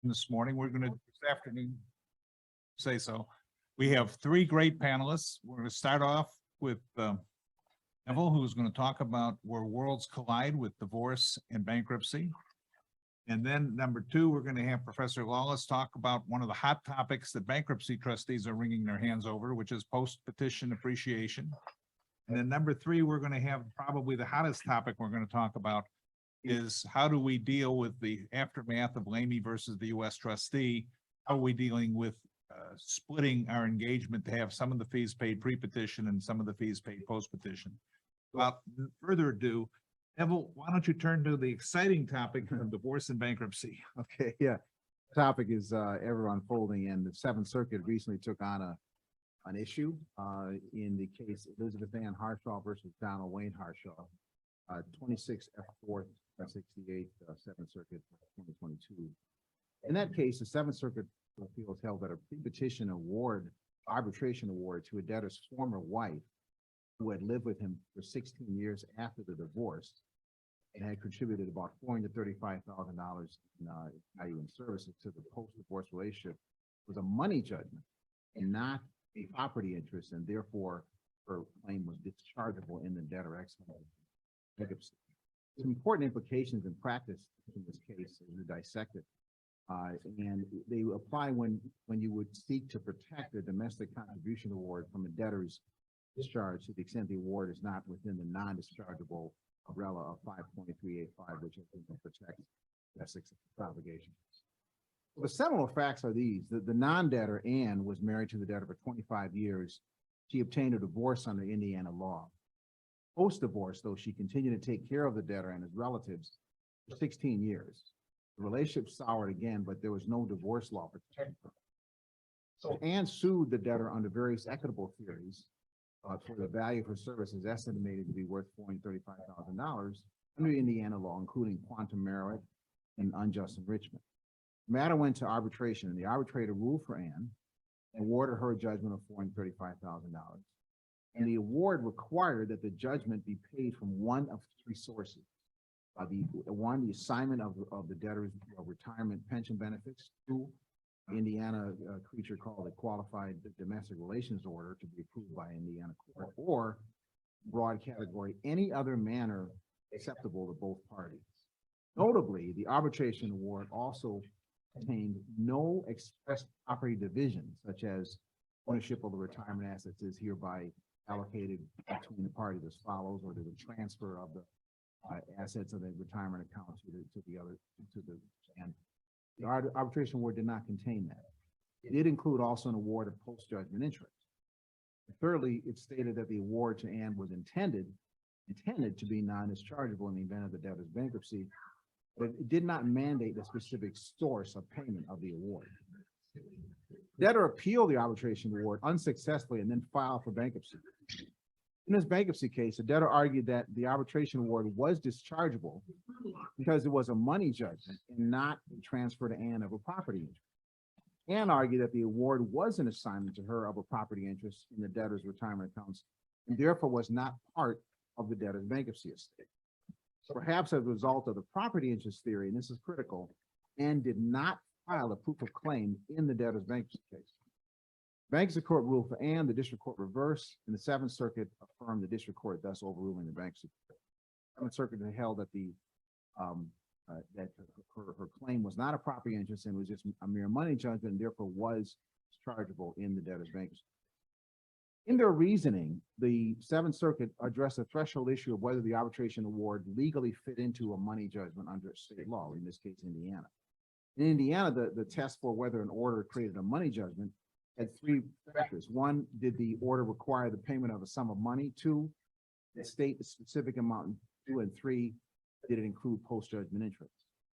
this morning. We're going to, this afternoon, say so. We have three great panelists. We're going to start off with Neville, who's going to talk about where worlds collide with divorce and bankruptcy. And then number two, we're going to have Professor Lawless talk about one of the hot topics that bankruptcy trustees are wringing their hands over, which is post-petition appreciation. And then number three, we're going to have probably the hottest topic we're going to talk about is how do we deal with the aftermath of Lamy versus the U.S. trustee? How are we dealing with splitting our engagement to have some of the fees paid pre-petition and some of the fees paid post-petition? Without further ado, Neville, why don't you turn to the exciting topic of divorce and bankruptcy? Okay, yeah. The topic is ever unfolding, and the Seventh Circuit recently took on an issue in the case Elizabeth Ann Harshaw versus Donald Wayne Harshaw, 26 F4 68 Seventh Circuit 2022. In that case, the Seventh Circuit Appeals held that a pre-petition award, arbitration award to a debtor's former wife who had lived with him for 16 years after the divorce and had contributed about $435,000 in value and services to the post-divorce relationship was a money judgment and not a property interest, and therefore her claim was dischargeable in the debtor bankruptcy. Some important implications in practice in this case as we dissect it, and they apply when you would seek to protect a domestic contribution award from a debtor's discharge to the extent the award is not within the non-dischargeable umbrella of 5.385, which I think protects domestic obligations. Well, the seminal facts are these: the non-debtor Ann was married to the debtor for 25 years. She obtained a divorce under Indiana law. Post-divorce, though, she continued to take care of the debtor and his relatives for 16 years. The relationship soured again, but there was no divorce law protecting her. So Ann sued the debtor under various equitable theories for the value of her services estimated to be worth $435,000 under Indiana law, including quantum merit and unjust enrichment. The matter went to arbitration, and the arbitrator ruled for Ann and awarded her a judgment of $435,000. And the award required that the judgment be paid from one of three sources. The assignment of the debtor's retirement pension benefits. Two, the Indiana creature called a qualified domestic relations order to be approved by Indiana court, or broad category, any other manner acceptable to both parties. Notably, the arbitration award also contained no express property division, such as ownership of the retirement assets is hereby allocated between the parties as follows, or the transfer of the assets of the retirement account and the arbitration award did not contain that. It did include also an award of post-judgment interest. And thirdly, it stated that the award to Ann was intended to be non-dischargeable in the event of the debtor's bankruptcy, but it did not mandate the specific source of payment of the award. Debtor appealed the arbitration award unsuccessfully and then filed for bankruptcy. In this bankruptcy case, the debtor argued that the arbitration award was dischargeable because it was a money judgment and not a transfer to Ann of a property interest. Ann argued that the award was an assignment to her of a property interest in the debtor's retirement accounts and therefore was not part of the debtor's bankruptcy estate. So perhaps as a result of the property interest theory, and this is critical, Ann did not file a proof of claim in the debtor's bankruptcy case. Bankruptcy court ruled for Ann, the district court reversed, and the Seventh Circuit affirmed the district court, thus overruling the bankruptcy court. The Seventh Circuit held that her claim was not a property interest and was just a mere money judgment, and therefore was dischargeable in the debtor's bankruptcy. In their reasoning, the Seventh Circuit addressed the threshold issue of whether the arbitration award legally fit into a money judgment under state law, in this case, Indiana. In Indiana, the test for whether an order created a money judgment had three factors. One, did the order require the payment of a sum of money? Two, did it state the specific amount? Two, and three, did it include post-judgment interest?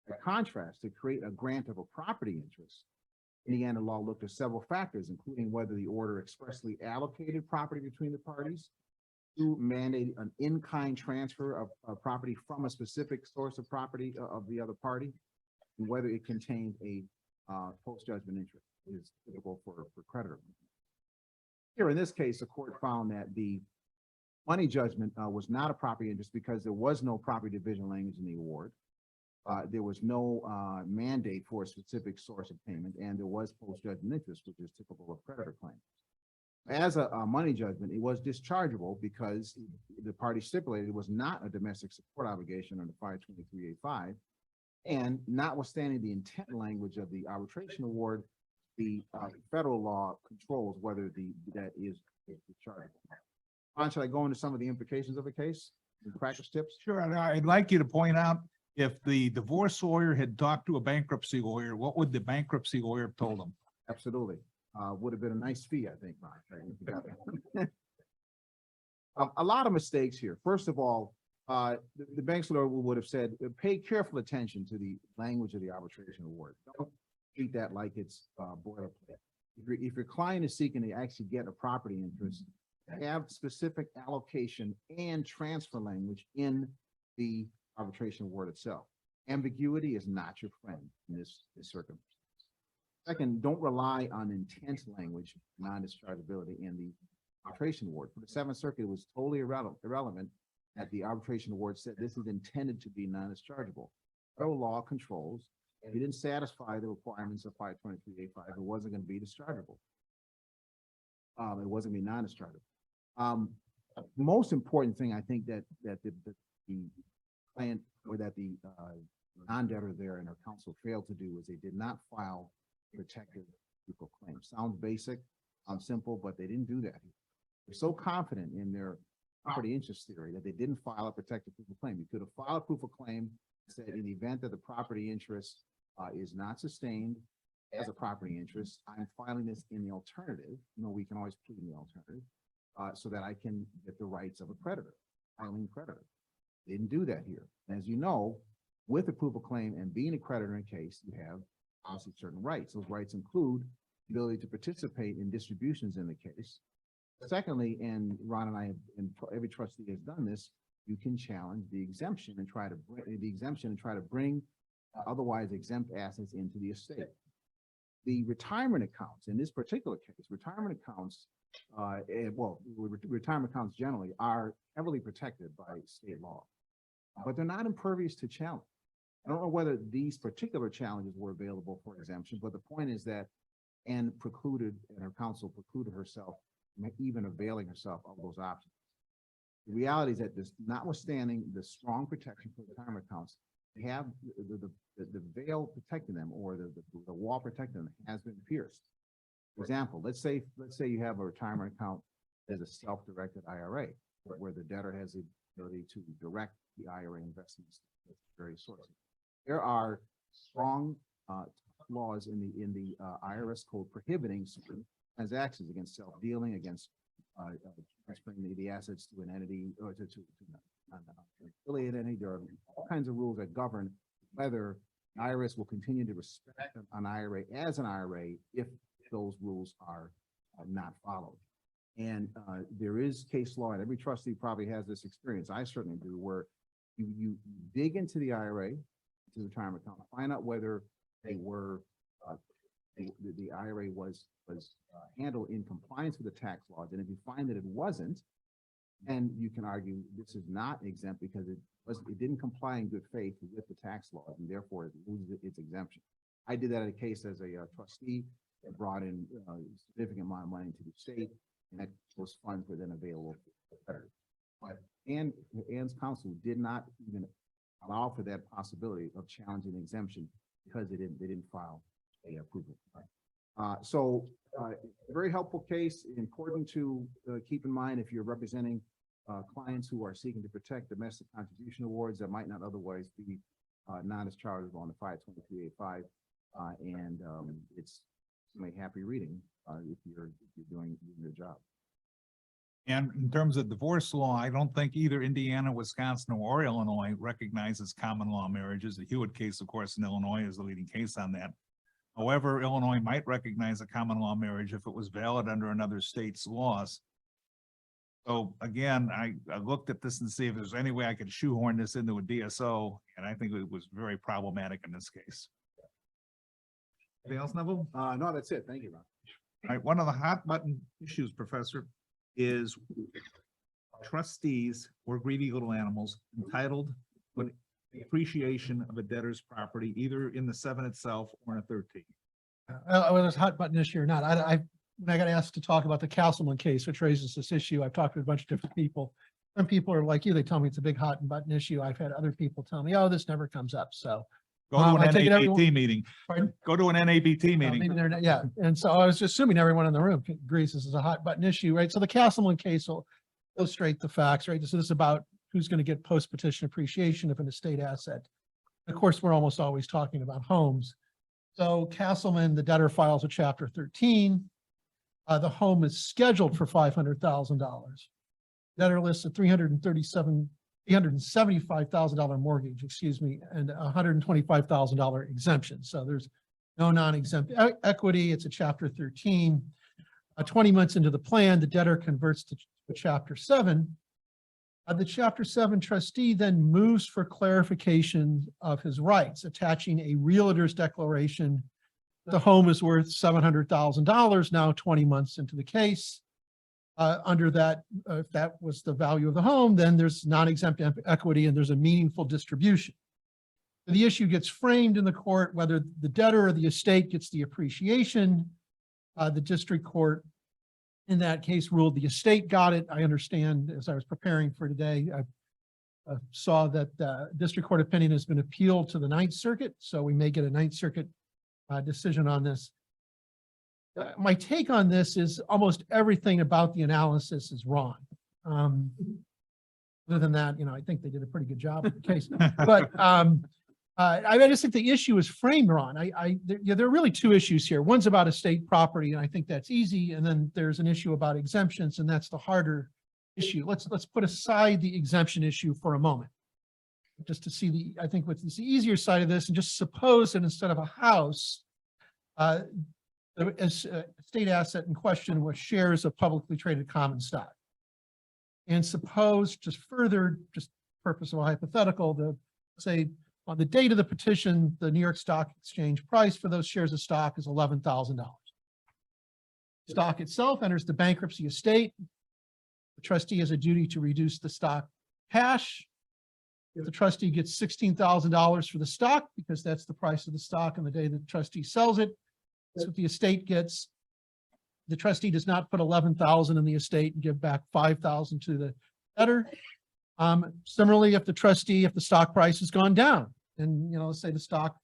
By contrast, to create a grant of a property interest, Indiana law looked at several factors, including whether the order expressly allocated property between the parties, two, mandated an in-kind transfer of property from a specific source of property of the other party, and whether it contained a post-judgment interest is typical for creditor. Here in this case, the court found that the money judgment was not a property interest because there was no property division language in the award. There was no mandate for a specific source of payment, and there was post-judgment interest, which is typical of creditor claims. As a money judgment, it was dischargeable because the party stipulated it was not a domestic support obligation under 523.85. And notwithstanding the intent language of the arbitration award, the federal law controls whether that is dischargeable. Ron, should I go into some of the implications of the case and practice tips? Sure, and I'd like you to point out, if the divorce lawyer had talked to a bankruptcy lawyer, what would the bankruptcy lawyer have told him? Absolutely. Would have been a nice fee, I think, Ron. A lot of mistakes here. First of all, the bank's lawyer would have said, pay careful attention to the language of the arbitration award. Don't treat that like it's boilerplate. If your client is seeking to actually get a property interest, have specific allocation and transfer language in the arbitration award itself. Ambiguity is not your friend in this circumstance. Second, don't rely on intense language, non-dischargeability in the arbitration award. For the Seventh Circuit, it was totally irrelevant that the arbitration award said this is intended to be non-dischargeable. Federal law controls, if you didn't satisfy the requirements of 523.85, it wasn't going to be dischargeable. It wasn't going to be non-dischargeable. Most important thing, I think, that the client or that the non-debtor there and her counsel failed to do is they did not file protected proof of claim. Sounds basic, simple, but they didn't do that. They're so confident in their property interest theory that they didn't file a protected proof of claim. You could have filed a proof of claim that said in the event that the property interest is not sustained as a property interest, I'm filing this in the alternative. You know, we can always plead in the alternative so that I can get the rights of a creditor, filing creditor. They didn't do that here. And as you know, with a proof of claim and being a creditor in a case, you have obviously certain rights. Those rights include the ability to participate in distributions in the case. Secondly, and Ron and I have, and every trustee has done this, you can challenge the exemption and try to bring otherwise exempt assets into the estate. The retirement accounts, in this particular case, retirement accounts, retirement accounts generally are heavily protected by state law, but they're not impervious to challenge. I don't know whether these particular challenges were available for exemption, but the point is that Anne precluded, and her counsel precluded herself from even availing herself of those options. The reality is that this, notwithstanding the strong protection for retirement accounts, they have the veil protecting them, or the wall protecting them has been pierced. For example, let's say you have a retirement account as a self-directed IRA, where the debtor has the ability to direct the IRA investments with various sources. There are strong laws in the IRS code prohibiting certain transactions against self-dealing, against transferring the assets to an entity or to an affiliate entity. There are all kinds of rules that govern whether the IRS will continue to respect an IRA as an IRA if those rules are not followed. And there is case law, and every trustee probably has this experience. I certainly do, where you dig into the IRA, to the retirement account, find out whether they were the IRA was handled in compliance with the tax laws. And if you find that it wasn't, then you can argue this is not exempt because it didn't comply in good faith with the tax laws, and therefore it loses its exemption. I did that in a case as a trustee that brought in a significant amount of money to the state, and that those funds were then available for creditors. But Ann's counsel did not even allow for that possibility of challenging the exemption because they didn't file a approval. Very helpful case, important to keep in mind if you're representing clients who are seeking to protect domestic contribution awards that might not otherwise be non-dischargeable on the 523.85, and it's certainly happy reading if you're doing your job. And in terms of divorce law, I don't think either Indiana, Wisconsin, or Illinois recognizes common law marriages. The Hewitt case, of course, in Illinois is the leading case on that. However, Illinois might recognize a common law marriage if it was valid under another state's laws. So again, I looked at this and see if there's any way I could shoehorn this into a DSO, and I think it was very problematic in this case. Anything else, Neville? No, that's it. Thank you, Ron. All right, one of the hot button issues, Professor, is trustees or greedy little animals entitled, but the appreciation of a debtor's property, either in the 7 itself or in a 13. Whether it's a hot button issue or not, when I got asked to talk about the Castleman case, which raises this issue, I've talked to a bunch of different people. Some people are like you, they tell me it's a big hot button issue. I've had other people tell me, oh, this never comes up, so. Go to I an take it NABT meeting. Pardon? Go to an NABT Maybe meeting. they're not, yeah, and so I was just assuming everyone in the room agrees this is a hot button issue, right? So the Castleman case will illustrate the facts, right? So this is about who's going to get post-petition appreciation of an estate asset. Of course, we're almost always talking about homes. So Castleman, the debtor files a chapter 13. The home is scheduled for $500,000. Debtor lists a $375,000 mortgage, excuse me, and $125,000 exemption. So there's no non-exempt equity. It's a chapter 13. 20 months into the plan, the debtor converts to chapter 7. The chapter 7 trustee then moves for clarification of his rights, attaching a realtor's declaration. The home is worth $700,000 now 20 months into the case. Under that, if that was the value of the home, then there's non-exempt equity and there's a meaningful distribution. The issue gets framed in the court, whether the debtor or the estate gets the appreciation. The district court in that case ruled the estate got it. I understand as I was preparing for today, I saw that the district court opinion has been appealed to the Ninth Circuit. So we may get a Ninth Circuit decision on this. My take on this is almost everything about the analysis is wrong. Other than that, I think they did a pretty good job with the case. But I just think the issue is framed wrong. There are really two issues here. One's about estate property, and I think that's easy. And then there's an issue about exemptions, and that's the harder issue. Let's put aside the exemption issue for a moment, just to see I think what's the easier side of this, and just suppose that instead of a house, the estate asset in question was shares of publicly traded common stock. And suppose, just purpose of a hypothetical, say on the date of the petition, the New York Stock Exchange price for those shares of stock is $11,000. Stock itself enters the bankruptcy estate. The trustee has a duty to reduce the stock cash. If the trustee gets $16,000 for the stock, because that's the price of the stock on the day the trustee sells it, that's what the estate gets. The trustee does not put $11,000 in the estate and give back $5,000 to the debtor. Similarly, if the stock price has gone down, and let's say the stock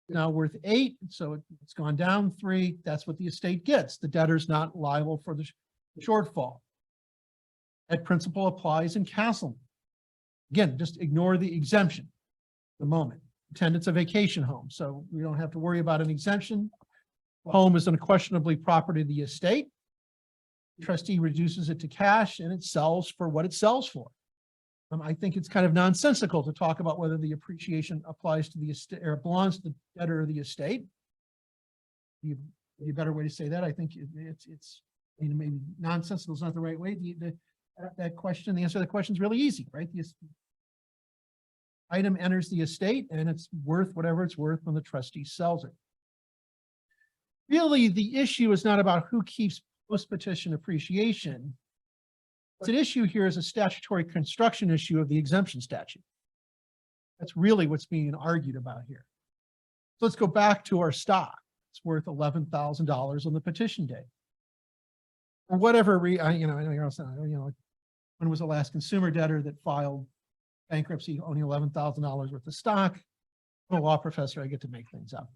is now worth 8, so it's gone down 3, that's what the estate gets. The debtor's not liable for the shortfall. That principle applies in Castleman. Again, just ignore the exemption for the moment. Pretend it's a vacation home, so we don't have to worry about an exemption. Home is unquestionably property of the estate. The trustee reduces it to cash and it sells for what it sells for. I think it's kind of nonsensical to talk about whether the appreciation applies to the estate or belongs to the debtor or the estate. A better way to say that. I think it's maybe nonsensical is not the right way. That question, the answer to the question is really easy, right? The item enters the estate and it's worth whatever it's worth when the trustee sells it. Really, the issue is not about who keeps post-petition appreciation. What's an issue here is a statutory construction issue of the exemption statute. That's really what's being argued about here. So let's go back to our stock. It's worth $11,000 on the petition day. For whatever reason, when was the last consumer debtor that filed bankruptcy owning $11,000 worth of stock? I'm a law professor, I get to make things up.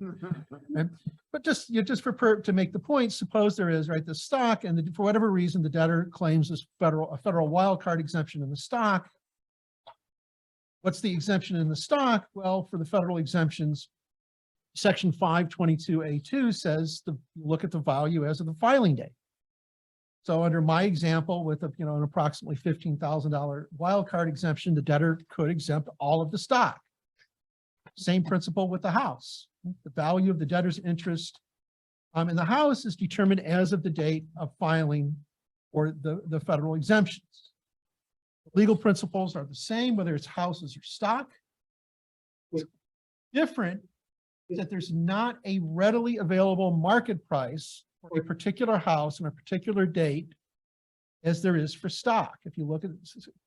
Right? But just to make the point, suppose there is the stock, and for whatever reason the debtor claims a federal wild card exemption in the stock. What's the exemption in the stock? Well, for the federal exemptions, Section 522A2 says look at the value as of the filing date. So under my example, with an approximately $15,000 wild card exemption, the debtor could exempt all of the stock. Same principle with the house. The value of the debtor's interest in the house is determined as of the date of filing for the federal exemptions. Legal principles are the same, whether it's houses or stock. What's different is that there's not a readily available market price for a particular house on a particular date as there is for stock. If you look at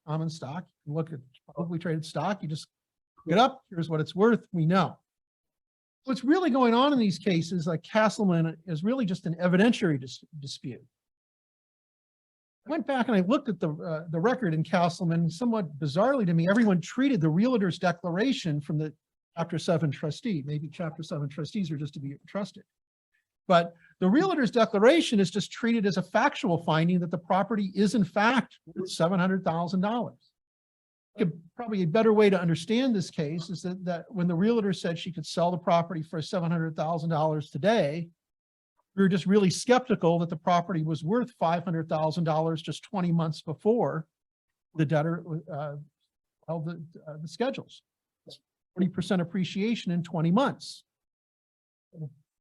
common stock, you look at publicly traded stock, you just it up, here's what it's worth, we know. What's really going on in these cases, like Castleman, is really just an evidentiary dispute. I went back and I looked at the record in Castleman. Somewhat bizarrely to me, everyone treated the realtor's declaration from the Chapter 7 trustee. Maybe Chapter 7 trustees are just to be trusted. But the realtor's declaration is just treated as a factual finding that the property is in fact worth $700,000. Probably a better way to understand this case is that when the realtor said she could sell the property for $700,000 today, we were just really skeptical that the property was worth $500,000 just 20 months before the debtor held the schedules. 40% appreciation in 20 months.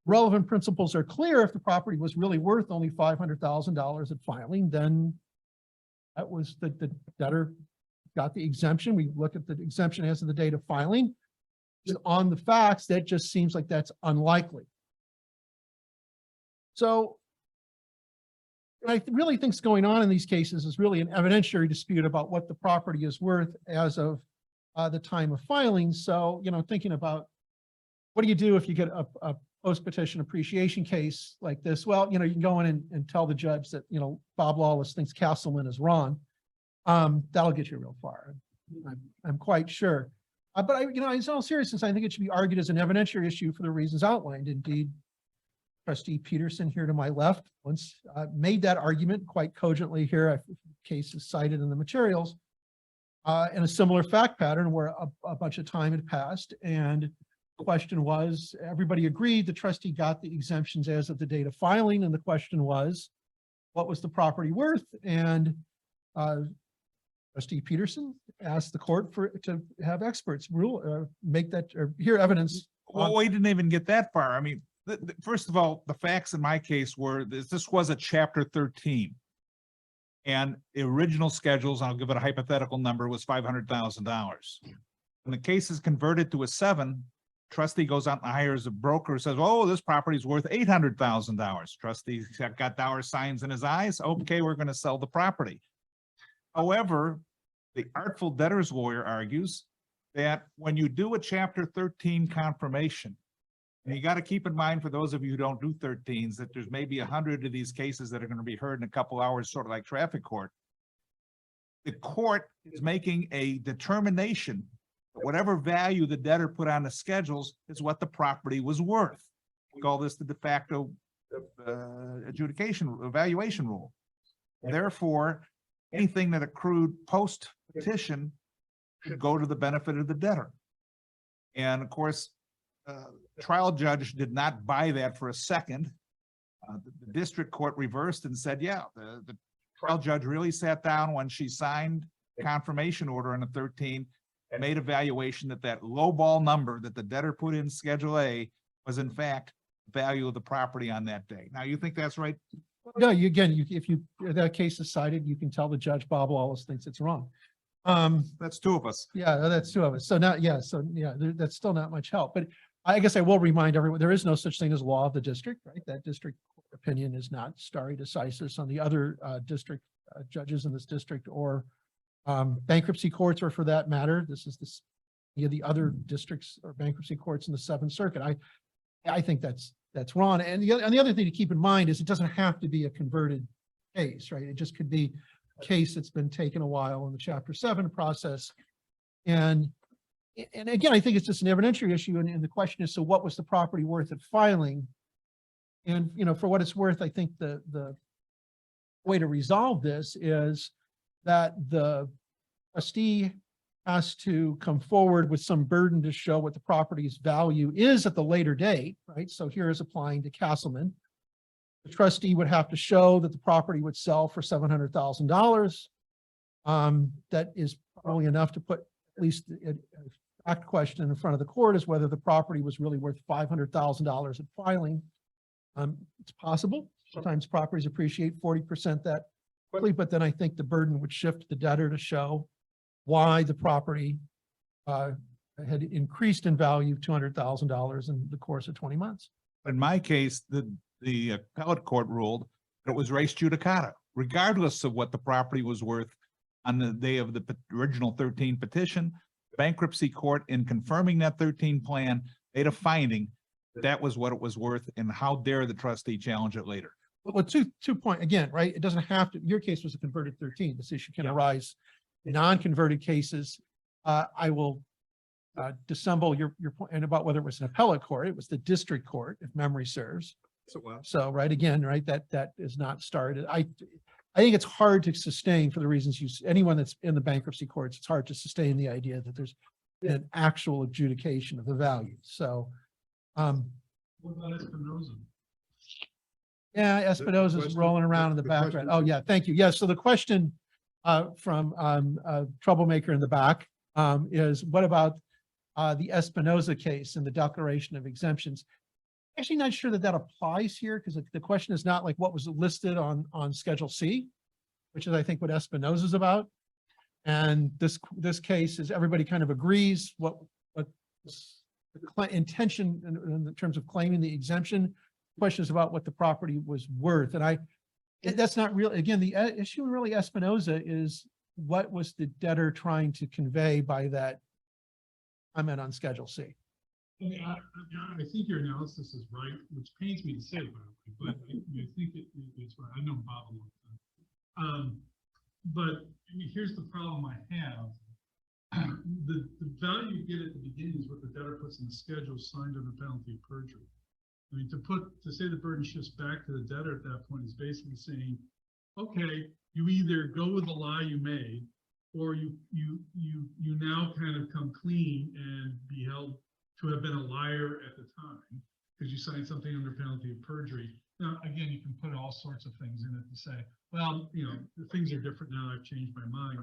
Relevant principles are clear. If the property was really worth only $500,000 at filing, then that was the debtor got the exemption. We look at the exemption as of the date of filing. On the facts, that just seems like that's unlikely. So what I really think is going on in these cases is really an evidentiary dispute about what the property is worth as of the time of filing. So, thinking about what do you do if you get a post-petition appreciation case like this? Well, you can go in and tell the judge that, Bob Lawless thinks Castleman is wrong. That'll get you real far. I'm quite sure. But in all seriousness, I think it should be argued as an evidentiary issue for the reasons outlined. Indeed, Trustee Peterson here to my left once made that argument quite cogently here. Case is cited in the materials in a similar fact pattern where a bunch of time had passed. And the question was, everybody agreed the trustee got the exemptions as of the date of filing. And the question was, what was the property worth? And Trustee Peterson asked the court to have experts make that or hear evidence. Well, we didn't even get that far. I mean, first of all, the facts in my case were this was a Chapter 13. And the original schedules, I'll give it a hypothetical number, was $500,000. When the case is converted to a 7, trustee goes out and hires a broker, says, oh, this property is worth $800,000. Trustee got dollar signs in his eyes. Okay, we're going to sell the property. However, the artful debtor's lawyer argues that when you do a Chapter 13 confirmation, and you got to keep in mind for those of you who don't do 13s, that there's maybe 100 of these cases that are going to be heard in a couple hours, sort of like traffic court. The court is making a determination that whatever value the debtor put on the schedules is what the property was worth. We call this the de facto evaluation rule. Therefore, anything that accrued post-petition should go to the benefit of the debtor. And of course, the trial judge did not buy that for a second. The district court reversed and said, yeah, the trial judge really sat down when she signed confirmation order on the 13 and made a valuation that lowball number that the debtor put in Schedule A was in fact value of the property on that day. Now, you think that's right? No, if that case is cited, you can tell the judge Bob Lawless thinks it's wrong. That's two of us. Yeah, that's two of us. So now, that's still not much help. But I guess I will remind everyone, there is no such thing as law of the district, right? That district opinion is not stare decisis on the other district judges in this district or bankruptcy courts, or for that matter, this is the other districts or bankruptcy courts in the 7th Circuit. I think that's wrong. And the other thing to keep in mind is it doesn't have to be a converted case, right? It just could be a case that's been taken a while in the Chapter 7 process. And again, I think it's just an evidentiary issue. And the question is, so what was the property worth at filing? And, for what it's worth, I think the way to resolve this is that the trustee has to come forward with some burden to show what the property's value is at the later date, right? So here is applying to Castleman. The trustee would have to show that the property would sell for $700,000. That is probably enough to put at least a fact question in front of the court is whether the property was really worth $500,000 at filing. It's possible. Sometimes properties appreciate 40% that quickly, but then I think the burden would shift to the debtor to show why the property had increased in value $200,000 in the course of 20 months. In my case, the appellate court ruled that it was res judicata, regardless of what the property was worth on the day of the original 13 petition. bankruptcy court, in confirming that 13 plan, made a finding that was what it was worth, and how dare the trustee challenge it later? Well, two point, again, right? It doesn't have to, your case was a converted 13. This issue can Yeah. arise in non-converted cases. I will dissemble your point and about whether it was an appellate court. It was the district court, if memory serves. So, right, again, right, that is not started. I think it's hard to sustain for the reasons anyone that's in the bankruptcy courts, it's hard to sustain the idea that there's an actual adjudication of the value. So, What about Espinoza? yeah, Espinoza's question- rolling around in the the background. question- Oh, yeah, thank you. Yeah, so the question from troublemaker in the back is what about the Espinoza case and the declaration of exemptions? Actually not sure that that applies here, because the question is not like what was listed on Schedule C, which is, I think, what Espinoza is about. And this case is, everybody kind of agrees what the intention in terms of claiming the exemption. Question is about what the property was worth. And that's not real. Again, the issue in really Espinoza is what was the debtor trying to convey by that comment on Schedule C? I mean, I think your analysis is right, which pains me to say, by the way, but I think it's right. I know Bob a long time. But I mean, here's the problem I have. The value you get at the beginning is what the debtor puts in the schedule signed under penalty of perjury. I mean, to say the burden shifts back to the debtor at that point is basically saying, okay, you either go with the lie you made, or you now kind of come clean and be held to have been a liar at the time because you signed something under penalty of perjury. Now, again, you can put all sorts of things in it to say, well, you know, things are different now. I've changed my mind.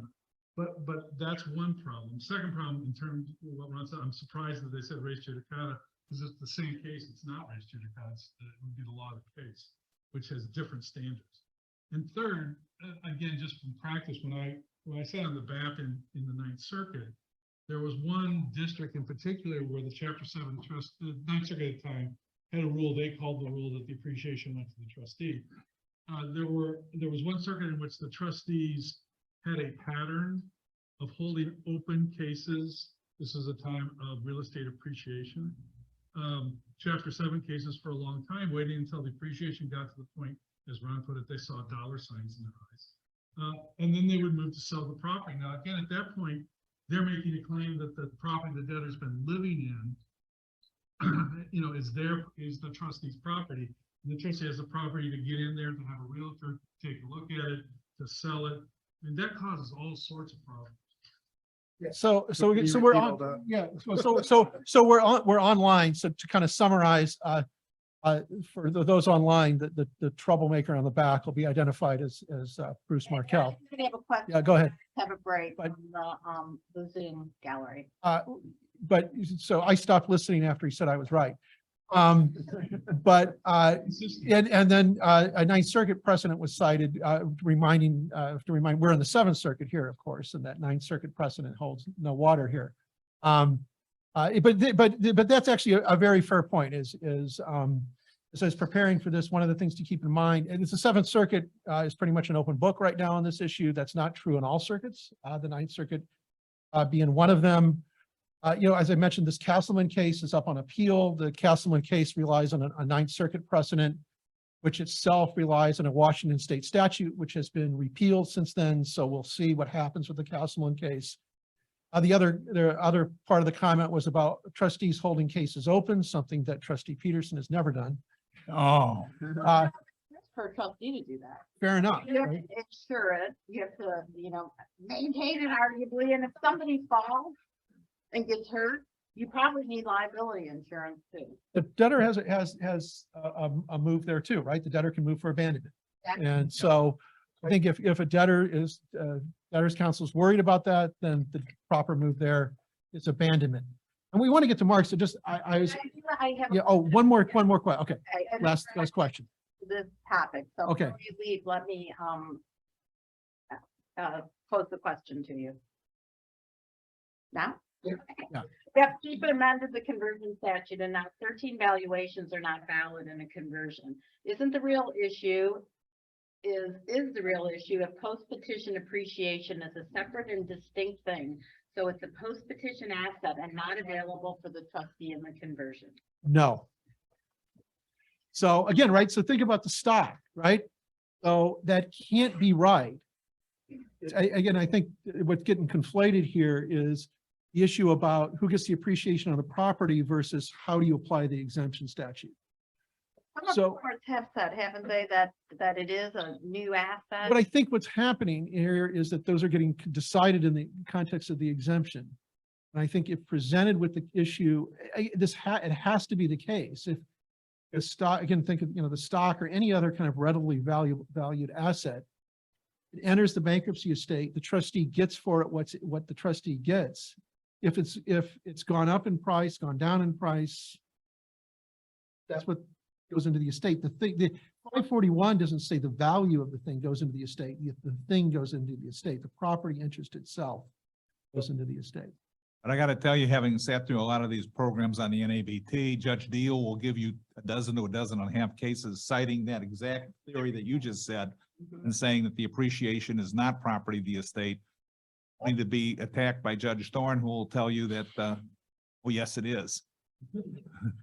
But that's one problem. Second problem, in terms of what Ron said, I'm surprised that they said res judicata, because it's the same case. It's not res judicata. It would be the law of the case, which has different standards. And third, again, just from practice, when I sat on the BAP in the Ninth Circuit, there was one district in particular where the Chapter 7 trust, the Ninth Circuit at the time, had a rule they called the rule that the appreciation went to the trustee. There was one circuit in which the trustees had a pattern of holding open cases. This is a time of real estate appreciation. Chapter 7 cases for a long time, waiting until the appreciation got to the point, as Ron put it, they saw dollar signs in their eyes. And then they would move to sell the property. Now, again, at that point, they're making a claim that the property the debtor's been living in, you know, is the trustee's property. And the trustee has the property to get in there, to have a realtor take a look at it, to sell it. I mean, that causes all sorts of problems. So Can you we're repeat all on, that? yeah, so we're online. So to kind of summarize, for those online, the troublemaker on the back will be identified as Bruce Markel. I have a question. Yeah, go ahead. Have a break But- on the Zoom gallery. But so I stopped listening after he said I was right. But Consistent. and then a Ninth Circuit precedent was cited, reminding we're in the Seventh Circuit here, of course, and that Ninth Circuit precedent holds no water here. But that's actually a very fair point. As preparing for this, one of the things to keep in mind, and it's the Seventh Circuit is pretty much an open book right now on this issue. That's not true in all circuits. The Ninth Circuit being one of them. You know, as I mentioned, this Castleman case is up on appeal. The Castleman case relies on a Ninth Circuit precedent, which itself relies on a Washington state statute, which has been repealed since then. So we'll see what happens with the Castleman case. The other part of the comment was about trustees holding cases open, something that Trustee Peterson has never done. Oh, Uh, That's for a trustee to do that. fair enough. You have to right? insure it, you have to, maintain it arguably, and if somebody falls and gets hurt, you probably need liability insurance too. The debtor has a move there too, right? The debtor can move for abandonment. And so I think if a debtor is, debtor's counsel is worried about that, then the proper move there is abandonment. And we want to get to Mark, so just, I was, I have. yeah, oh, one more question. Okay, and last question. This topic, so Okay. before you leave, let me, pose the question to you. Now? Yeah. Yep, keep amended the conversion statute and now 13 valuations are not valid in a conversion. Isn't the real issue, is the real issue if post-petition appreciation is a separate and distinct thing, So it's a post-petition asset and not available for the trustee in the conversion. No. So again, right, so think about the stock, right? So that can't be right. Again, I think what's getting conflated here is the issue about who gets the appreciation on the property versus how do you apply the exemption statute? Some of the So- courts have said, haven't they, that it is a new asset? But I think what's happening here is that those are getting decided in the context of the exemption. And I think if presented with the issue, it has to be the case. If a stock, again, think of, the stock or any other kind of readily valued asset, it enters the bankruptcy estate, the trustee gets for it what the trustee gets. If it's gone up in price, gone down in price, that's what goes into the estate. The 541 doesn't say the value of the thing goes into the estate. The thing goes into the estate. The property interest itself goes into the estate. But I gotta tell you, having sat through a lot of these programs on the NABT, Judge Deal will give you a dozen to a dozen and a half cases citing that exact theory that you just said and saying that the appreciation is not property of the estate. Only to be attacked by Judge Thorne, who will tell you that, well, yes, it is.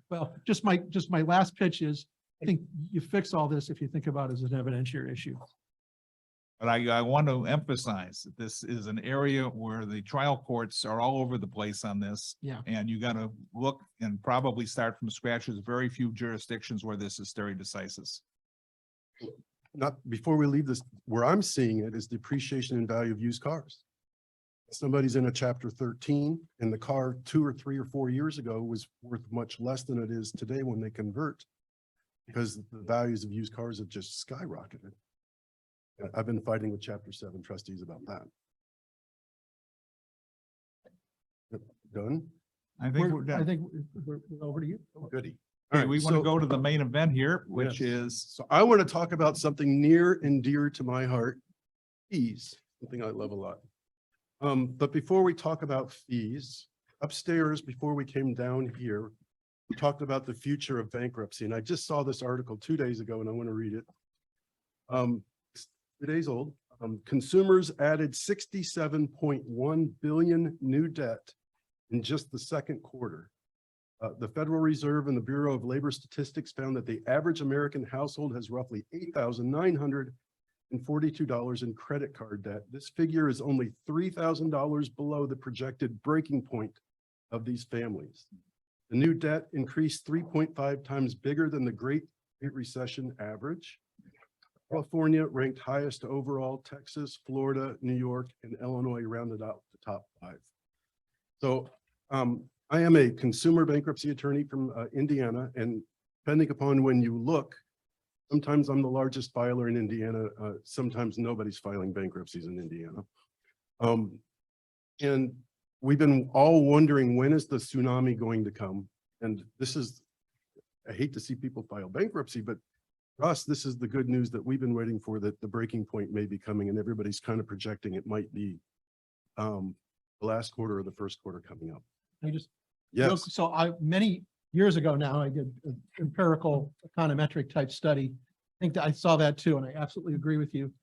Well, just my last pitch is, I think you fix all this if you think about it as an evidentiary issue. But I want to emphasize that this is an area where the trial courts are all over the place on this. Yeah. And you got to look and probably start from scratch. There's very few jurisdictions where this is stare decisis. Not, before we leave this, where I'm seeing it is depreciation in value of used cars. Somebody's in a chapter 13 and the car 2 or 3 or 4 years ago was worth much less than it is today when they convert, because the values of used cars have just skyrocketed. And I've been fighting with chapter 7 trustees about that. Done? I think we're I done. think we're over to you. Goody. Okay, All we right, want to so- go to the main event here, which Yes. is, So I want to talk about something near and dear to my heart, fees, something I love a lot. But before we talk about fees, upstairs, before we came down here, we talked about the future of bankruptcy. And I just saw this article 2 days ago and I want to read it. It's 2 days old. Consumers added 67.1 billion new debt in just the second quarter. The Federal Reserve and the Bureau of Labor Statistics found that the average American household has roughly $8,942 in credit card debt. This figure is only $3,000 below the projected breaking point of these families. The new debt increased 3.5 times bigger than the Great Recession average. California ranked highest overall. Texas, Florida, New York, and Illinois rounded out the top 5. So I am a consumer bankruptcy attorney from Indiana, and depending upon when you look, sometimes I'm the largest filer in Indiana. Sometimes nobody's filing bankruptcies in Indiana. And we've been all wondering, when is the tsunami going to come? And this is, I hate to see people file bankruptcy, but for us, this is the good news that we've been waiting for, that the breaking point may be coming, and everybody's kind of projecting it might be the last quarter or the first quarter coming up. Yes. So many years ago now, I did an empirical econometric type study. I think that I saw that too, and I absolutely agree with you.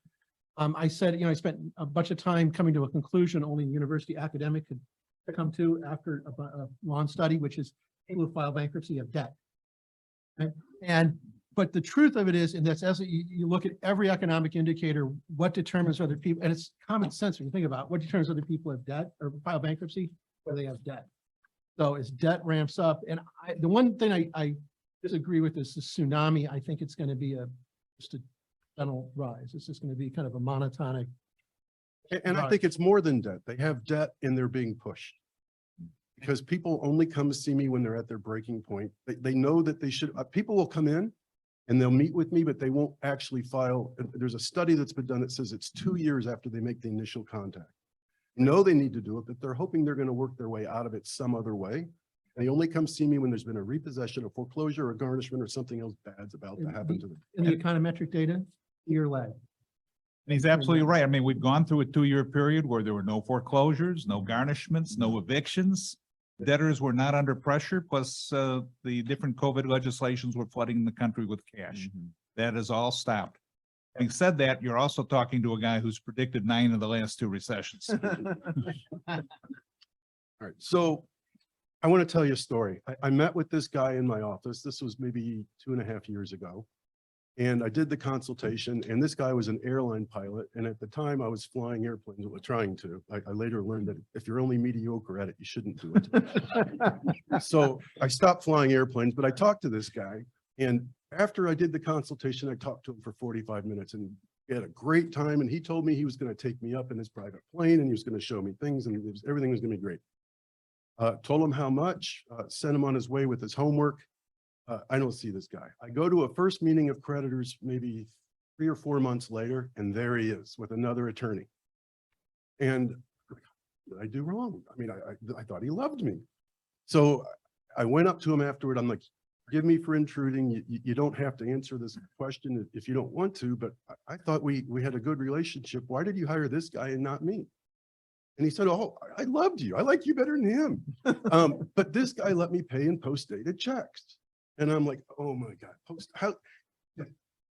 I said, I spent a bunch of time coming to a conclusion only a university academic could come to after a long study, which is people who file bankruptcy have debt. Right? But the truth of it is, and that's as you look at every economic indicator, what determines whether people, and it's common sense when you think about it, what determines whether people have debt or file bankruptcy, whether they have debt. So as debt ramps up, and the one thing I disagree with is the tsunami. I think it's going to be just a gentle rise. It's just going to be kind of a monotonic. And I think it's more than debt. They have debt and they're being pushed. Because people only come see me when they're at their breaking point. They know that they should, people will come in and they'll meet with me, but they won't actually file. There's a study that's been done that says it's 2 years after they make the initial contact. Know they need to do it, but they're hoping they're going to work their way out of it some other way. They only come see me when there's been a repossession, a foreclosure, a garnishment, or something else bad's about to happen to them. In the econometric data, year lag. and he's absolutely right. I mean, we've gone through a 2-year period where there were no foreclosures, no garnishments, no evictions. Debtors were not under pressure, plus the different COVID legislations were flooding the country with cash. That is all stopped. Having said that, you're also talking to a guy who's predicted 9 of the last 2 recessions. All right, so I want to tell you a story. I met with this guy in my office. This was maybe 2.5 years ago. And I did the consultation, and this guy was an airline pilot. And at the time I was flying airplanes, or trying to. I later learned that if you're only mediocre at it, you shouldn't do it. So I stopped flying airplanes, but I talked to this guy. And after I did the consultation, I talked to him for 45 minutes and we had a great time. And he told me he was going to take me up in his private plane and he was going to show me things and everything was going to be great. Told him how much, sent him on his way with his homework. I don't see this guy. I go to a first meeting of creditors maybe 3 or 4 months later, and there he is with another attorney. And what did I do wrong? I mean, I thought he loved me. So I went up to him afterward. I'm like, forgive me for intruding. You don't have to answer this question if you don't want to, but I thought we had a good relationship. Why did you hire this guy and not me? And he said, oh, I loved you. I like you better than him. But this guy let me pay in post-dated checks. And I'm like, oh my God,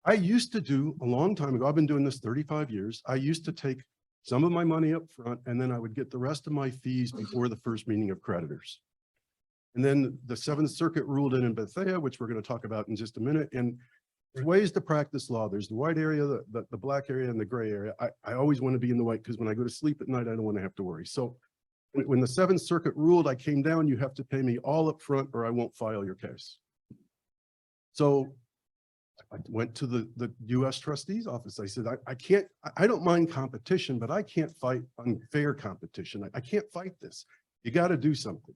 I used to do a long time ago, I've been doing this 35 years. I used to take some of my money up front and then I would get the rest of my fees before the first meeting of creditors. And then the Seventh Circuit ruled in Bethea, which we're going to talk about in just a minute. And there's ways to practice law. There's the white area, the black area, and the gray area. I always want to be in the white because when I go to sleep at night, I don't want to have to worry. So when the Seventh Circuit ruled, I came down, you have to pay me all up front or I won't file your case. So I went to the U.S. trustee's office. I said, I don't mind competition, but I can't fight unfair competition. I can't fight this. You got to do something.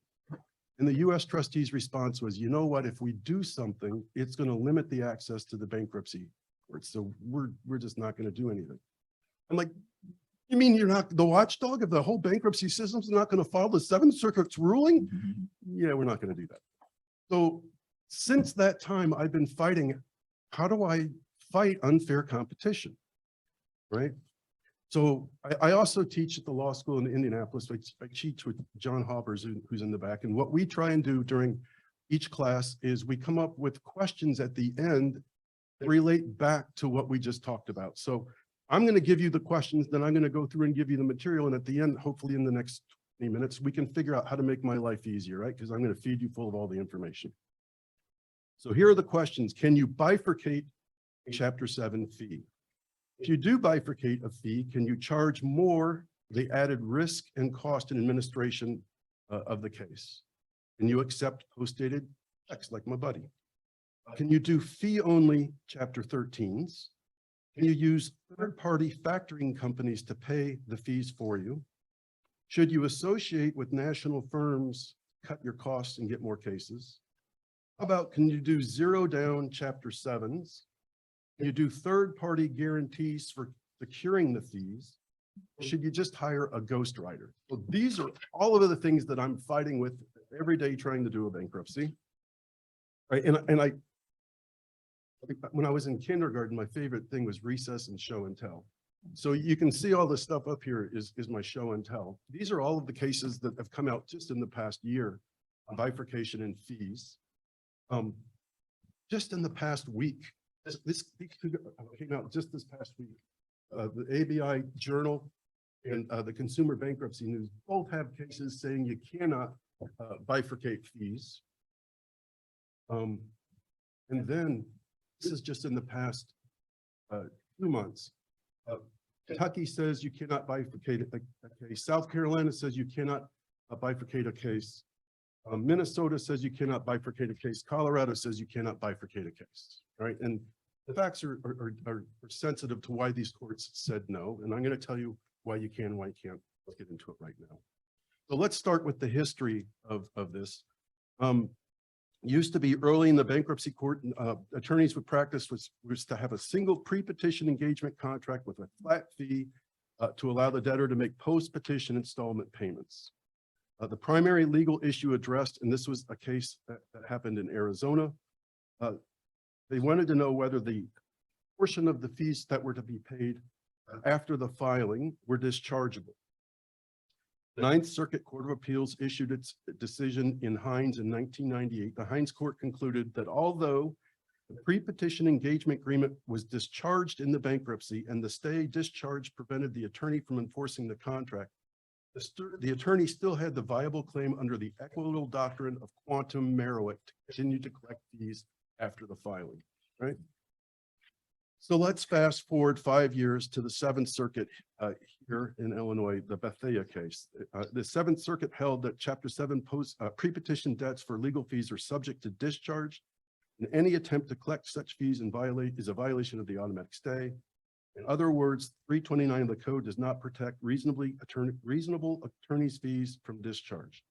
And the U.S. trustee's response was, you know what, if we do something, it's going to limit the access to the bankruptcy court. So we're just not going to do anything. I'm like, you mean you're not the watchdog of the whole bankruptcy system's not going to follow the Seventh Circuit's ruling? Yeah, we're not going to do that. So since that time, I've been fighting, how do I fight unfair competition, right? So I also teach at the law school in Indianapolis. I teach with John Haubers, who's in the back. And what we try and do during each class is we come up with questions at the end that relate back to what we just talked about. So I'm going to give you the questions, then I'm going to go through and give you the material. And at the end, hopefully in the next 20 minutes, we can figure out how to make my life easier, right? Because I'm going to feed you full of all the information. So here are the questions. Can you bifurcate a Chapter 7 fee? If you do bifurcate a fee, can you charge more the added risk and cost and administration of the case? Can you accept post-dated checks like my buddy? Can you do fee-only Chapter 13s? Can you use third-party factoring companies to pay the fees for you? Should you associate with national firms, cut your costs and get more cases? How about, can you do zero down Chapter 7s? Can you do third-party guarantees for securing the fees? Or should you just hire a ghostwriter? So these are all of the things that I'm fighting with every day trying to do a bankruptcy. Right? And when I was in kindergarten, my favorite thing was recess and show and tell. So you can see all this stuff up here is my show and tell. These are all of the cases that have come out just in the past year on bifurcation and fees. Just in the past week, this came out just this past week. The ABI Journal and the Consumer Bankruptcy News both have cases saying you cannot bifurcate fees. And then this is just in the past 2 months. Kentucky says you cannot bifurcate a case. South Carolina says you cannot bifurcate a case. Minnesota says you cannot bifurcate a case. Colorado says you cannot bifurcate a case, right? And the facts are sensitive to why these courts said no. And I'm going to tell you why you can, why you can't. Let's get into it right now. So let's start with the history of this. Used to be early in the bankruptcy court, attorneys would practice was to have a single pre-petition engagement contract with a flat fee to allow the debtor to make post-petition installment payments. The primary legal issue addressed, and this was a case that happened in Arizona, they wanted to know whether the portion of the fees that were to be paid after the filing were dischargeable. The Ninth Circuit Court of Appeals issued its decision in Hines in 1998. The Hines Court concluded that although the pre-petition engagement agreement was discharged in the bankruptcy and the stay discharge prevented the attorney from enforcing the contract, The attorney still had the viable claim under the equitable doctrine of quantum meruit to continue to collect fees after the filing, right? So let's fast forward 5 years to the Seventh Circuit here in Illinois, the Bethea case. The Seventh Circuit held that Chapter 7 pre-petition debts for legal fees are subject to discharge, and any attempt to collect such fees is a violation of the automatic stay. In other words, 329 of the code does not protect reasonable attorney's fees from discharge.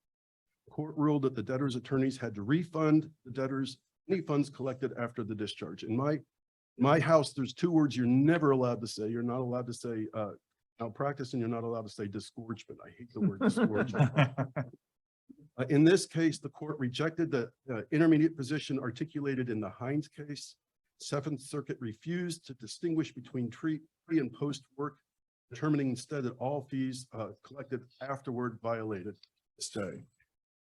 The court ruled that the debtor's attorneys had to refund the debtors any funds collected after the discharge. In my house, there's 2 words you're never allowed to say. You're not allowed to say malpractice, and you're not allowed to say disgorgement. I hate the word disgorgement. In this case, the court rejected the intermediate position articulated in the Hines case. Seventh Circuit refused to distinguish between pre and post work, determining instead that all fees collected afterward violated the stay.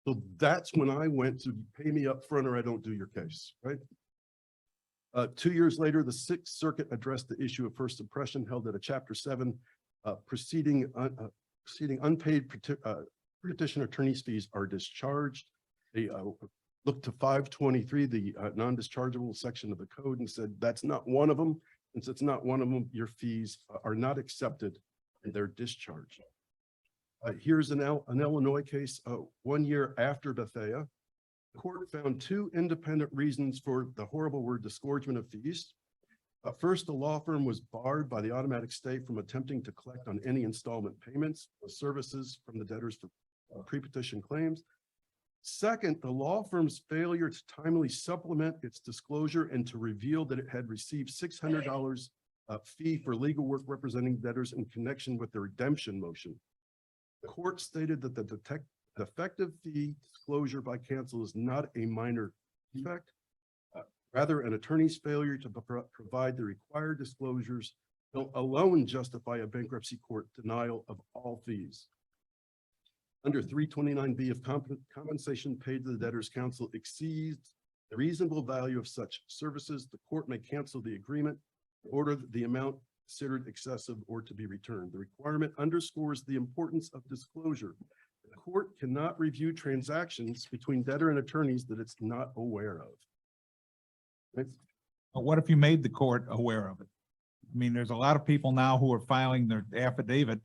So that's when I went to pay me up front or I don't do your case, right? 2 years later, the Sixth Circuit addressed the issue of first impression, held that a Chapter 7 proceeding unpaid petition attorney's fees are discharged. They looked to 523, the non-dischargeable section of the code, and said that's not one of them. Since it's not one of them, your fees are not accepted and they're discharged. Here's an Illinois case 1 year after Bethea. The court found 2 independent reasons for the horrible word disgorgement of fees. First, the law firm was barred by the automatic stay from attempting to collect on any installment payments or services from the debtors for pre-petition claims. Second, the law firm's failure to timely supplement its disclosure and to reveal that it had received $600 fee for legal work representing debtors in connection with the redemption motion. The court stated that the effective fee disclosure by counsel is not a minor defect. Rather, an attorney's failure to provide the required disclosures will alone justify a bankruptcy court denial of all fees. Under 329B, if compensation paid to the debtor's counsel exceeds the reasonable value of such services, the court may cancel the agreement, order the amount considered excessive or to be returned. The requirement underscores the importance of disclosure. The court cannot review transactions between debtor and attorneys that it's not aware of. Right? But what if you made the court aware of it? I mean, there's a lot of people now who are filing their affidavit.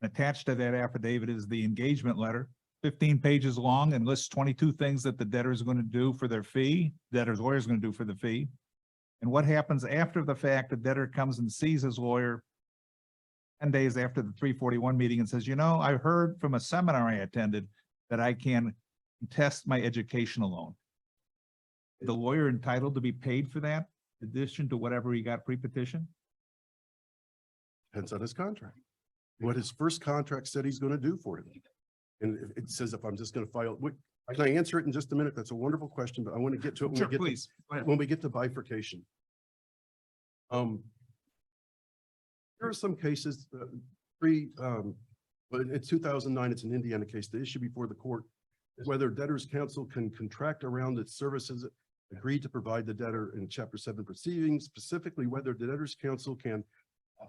Attached to that affidavit is the engagement letter, 15 pages long, and lists 22 things that the debtor is going to do for their fee, debtor's lawyer is going to do for the fee. And what happens after the fact, the debtor comes and sees his lawyer 10 days after the 341 meeting and says, you know, I heard from a seminar I attended that I can contest my educational loan. Is the lawyer entitled to be paid for that, in addition to whatever he got pre-petition? Depends on his contract. What his first contract said he's going to do for him. And it says, if I'm just going to file, can I answer it in just a minute? That's a wonderful question, but I want to get to it Sure, please. when we get to bifurcation. There are some cases, but in 2009, it's an Indiana case. The issue before the court is whether debtor's counsel can contract around its services agreed to provide the debtor in Chapter 7 proceedings, specifically whether the debtor's counsel can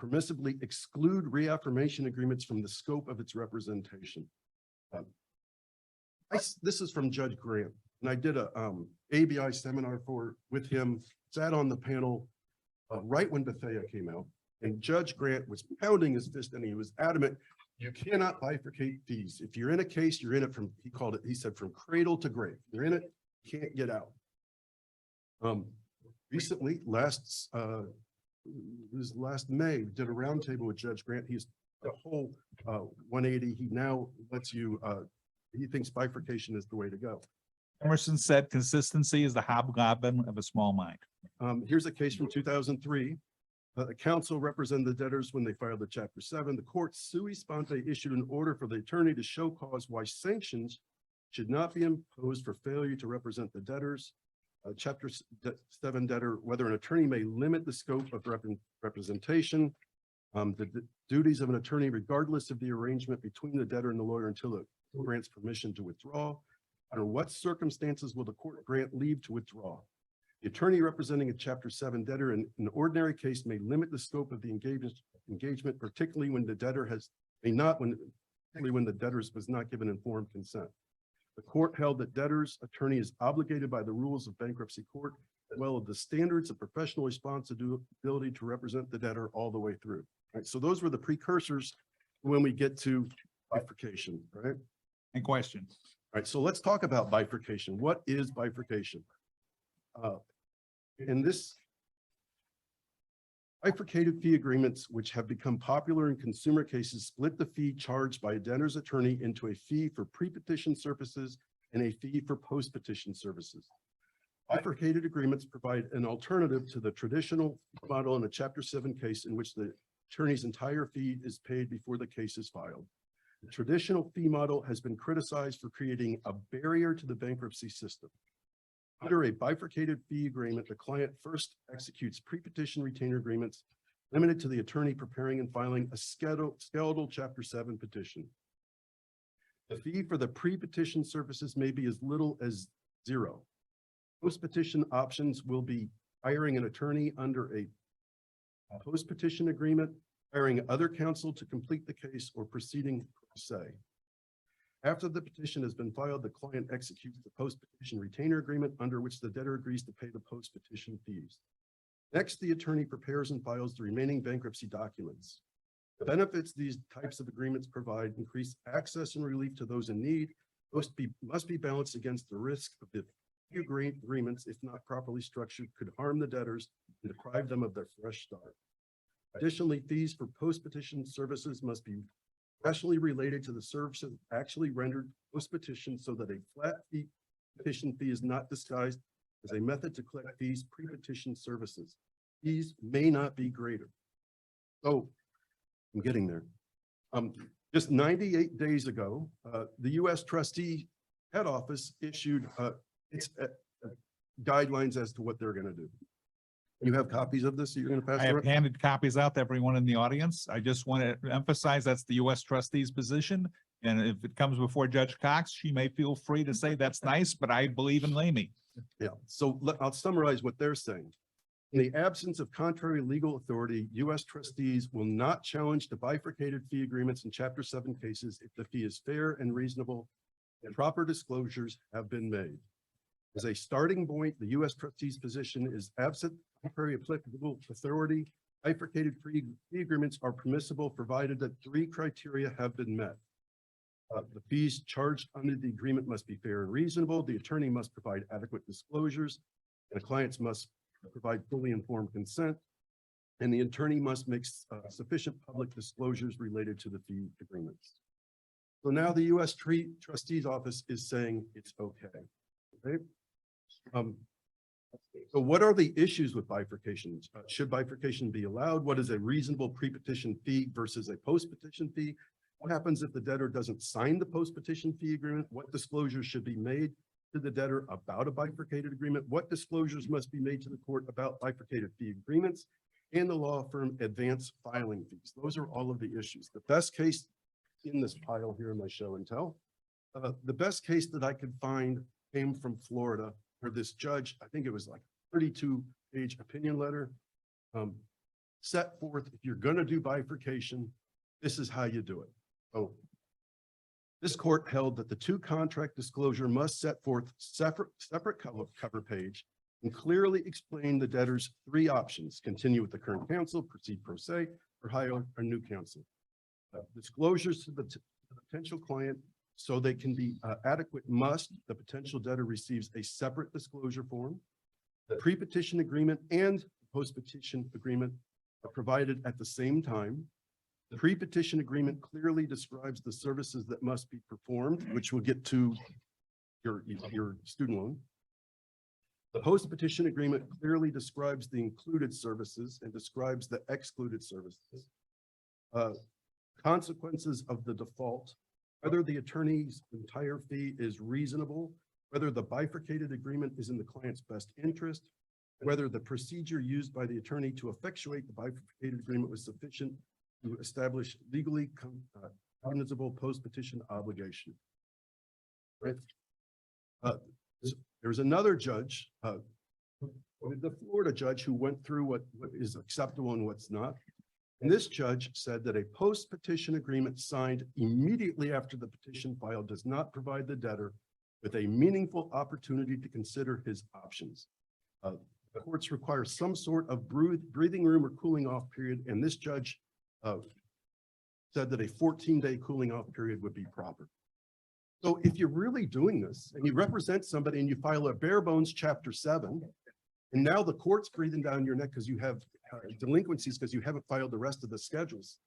permissibly exclude reaffirmation agreements from the scope of its representation. This is from Judge Grant, and I did a ABI seminar with him, sat on the panel right when Bethea came out, and Judge Grant was pounding his fist and he was adamant, you cannot bifurcate fees. If you're in a case, you're in it from, he said from cradle to grave. You're in it, you can't get out. Recently, last May, did a roundtable with Judge Grant. He's the whole 180. He now lets you, he thinks bifurcation is the way to go. Emerson said consistency is the hobgoblin of a small mind. Here's a case from 2003. The counsel represented the debtors when they filed the Chapter 7. The court sui sponte issued an order for the attorney to show cause why sanctions should not be imposed for failure to represent the debtors. Chapter 7 debtor, whether an attorney may limit the scope of representation, the duties of an attorney, regardless of the arrangement between the debtor and the lawyer until it grants permission to withdraw. Under what circumstances will the court grant leave to withdraw? The attorney representing a Chapter 7 debtor in an ordinary case may limit the scope of the engagement, particularly when the debtor may not when the debtors was not given informed consent. The court held that debtor's attorney is obligated by the rules of bankruptcy court, as well as the standards of professional responsibility to represent the debtor all the way through. Right, so those were the precursors when we get to bifurcation, right? And questions? All right, so let's talk about bifurcation. What is bifurcation? In this bifurcated fee agreements, which have become popular in consumer cases, split the fee charged by a debtor's attorney into a fee for pre-petition services and a fee for post-petition services. Bifurcated agreements provide an alternative to the traditional model in a Chapter 7 case in which the attorney's entire fee is paid before the case is filed. The traditional fee model has been criticized for creating a barrier to the bankruptcy system. Under a bifurcated fee agreement, the client first executes pre-petition retainer agreements limited to the attorney preparing and filing a skeletal Chapter 7 petition. The fee for the pre-petition services may be as little as $0. Post-petition options will be hiring an attorney under a post-petition agreement, hiring other counsel to complete the case, or proceeding per se. After the petition has been filed, the client executes the post-petition retainer agreement under which the debtor agrees to pay the post-petition fees. Next, the attorney prepares and files the remaining bankruptcy documents. The benefits these types of agreements provide increase access and relief to those in need, must be balanced against the risk of the agreements, if not properly structured, could harm the debtors and deprive them of their fresh start. Additionally, fees for post-petition services must be rationally related to the services actually rendered post-petition so that a flat fee petition fee is not disguised as a method to collect fees pre-petition services. Fees may not be greater. So I'm getting there. Just 98 days ago, the U.S. trustee head office issued its guidelines as to what they're going to do. You have copies of this that you're going to pass I have around? handed copies out to everyone in the audience. I just want to emphasize that's the U.S. trustee's position. And if it comes before Judge Cox, she may feel free to say that's nice, but I believe in Lamy. Yeah, so I'll summarize what they're saying. In the absence of contrary legal authority, U.S. trustees will not challenge the bifurcated fee agreements in Chapter 7 cases if the fee is fair and reasonable and proper disclosures have been made. As a starting point, the U.S. trustee's position is absent contrary applicable authority. Bifurcated fee agreements are permissible provided that 3 criteria have been met. The fees charged under the agreement must be fair and reasonable. The attorney must provide adequate disclosures. And the clients must provide fully informed consent. And the attorney must make sufficient public disclosures related to the fee agreements. So now the U.S. trustee's office is saying it's okay. Right? So what are the issues with bifurcation? Should bifurcation be allowed? What is a reasonable pre-petition fee versus a post-petition fee? What happens if the debtor doesn't sign the post-petition fee agreement? What disclosures should be made to the debtor about a bifurcated agreement? What disclosures must be made to the court about bifurcated fee agreements and the law firm advance filing fees? Those are all of the issues. The best case in this pile here in my show and tell, the best case that I could find came from Florida, where this judge, I think it was like 32-page opinion letter, set forth, if you're going to do bifurcation, this is how you do it. Oh, this court held that the 2 contract disclosure must set forth separate cover page and clearly explain the debtor's 3 options: continue with the current counsel, proceed pro se, or hire a new counsel. Disclosures to the potential client so they can be adequate must. The potential debtor receives a separate disclosure form. The pre-petition agreement and post-petition agreement are provided at the same time. The pre-petition agreement clearly describes the services that must be performed, which will get to your student loan. The post-petition agreement clearly describes the included services and describes the excluded services. Consequences of the default, whether the attorney's entire fee is reasonable, whether the bifurcated agreement is in the client's best interest, whether the procedure used by the attorney to effectuate the bifurcated agreement was sufficient to establish legally cognizable post-petition obligation. Right? There's another judge, the Florida judge, who went through what is acceptable and what's not. And this judge said that a post-petition agreement signed immediately after the petition filed does not provide the debtor with a meaningful opportunity to consider his options. The courts require some sort of breathing room or cooling off period, and this judge said that a 14-day cooling off period would be proper. So if you're really doing this and you represent somebody and you file a bare bones Chapter 7, and now the court's breathing down your neck because you have delinquencies because you haven't filed the rest of the schedules,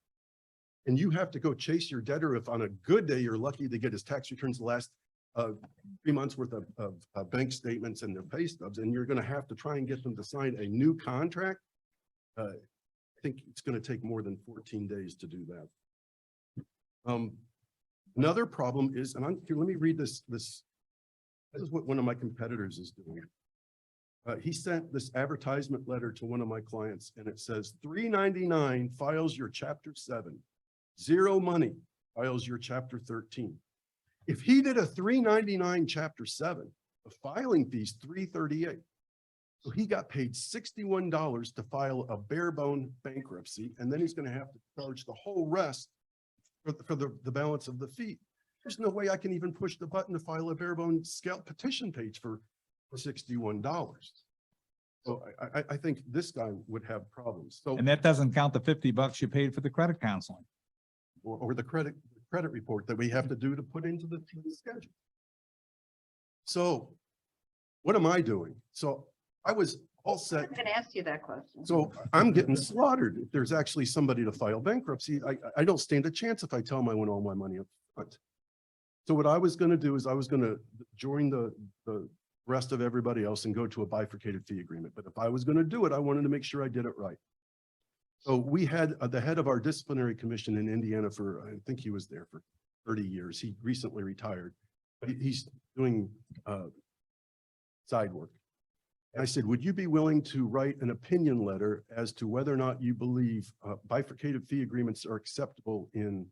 and you have to go chase your debtor if on a good day you're lucky to get his tax returns the last 3 months worth of bank statements and their pay stubs, and you're going to have to try and get them to sign a new contract. I think it's going to take more than 14 days to do that. Another problem is, and here, let me read this. This is what one of my competitors is doing. He sent this advertisement letter to one of my clients, and it says $3.99 files your Chapter 7, zero money files your Chapter 13. If he did a $3.99 Chapter 7, the filing fee's $3.38. So he got paid $61 to file a bare bone bankruptcy, and then he's going to have to charge the whole rest for the balance of the fee. There's no way I can even push the button to file a bare bone scalp petition page for $61. So I think this guy would have problems. So, And that doesn't count the $50 you paid for the credit counseling. or the credit report that we have to do to put into the schedule. So what am I doing? So I was all I set. was gonna ask you that question. So I'm getting slaughtered. If there's actually somebody to file bankruptcy, I don't stand a chance if I tell them I want all my money up front. So what I was going to do is I was going to join the rest of everybody else and go to a bifurcated fee agreement. But if I was going to do it, I wanted to make sure I did it right. So we had the head of our disciplinary commission in Indiana for, I think he was there for 30 years. He recently retired. He's doing side work. And I said, would you be willing to write an opinion letter as to whether or not you believe bifurcated fee agreements are acceptable in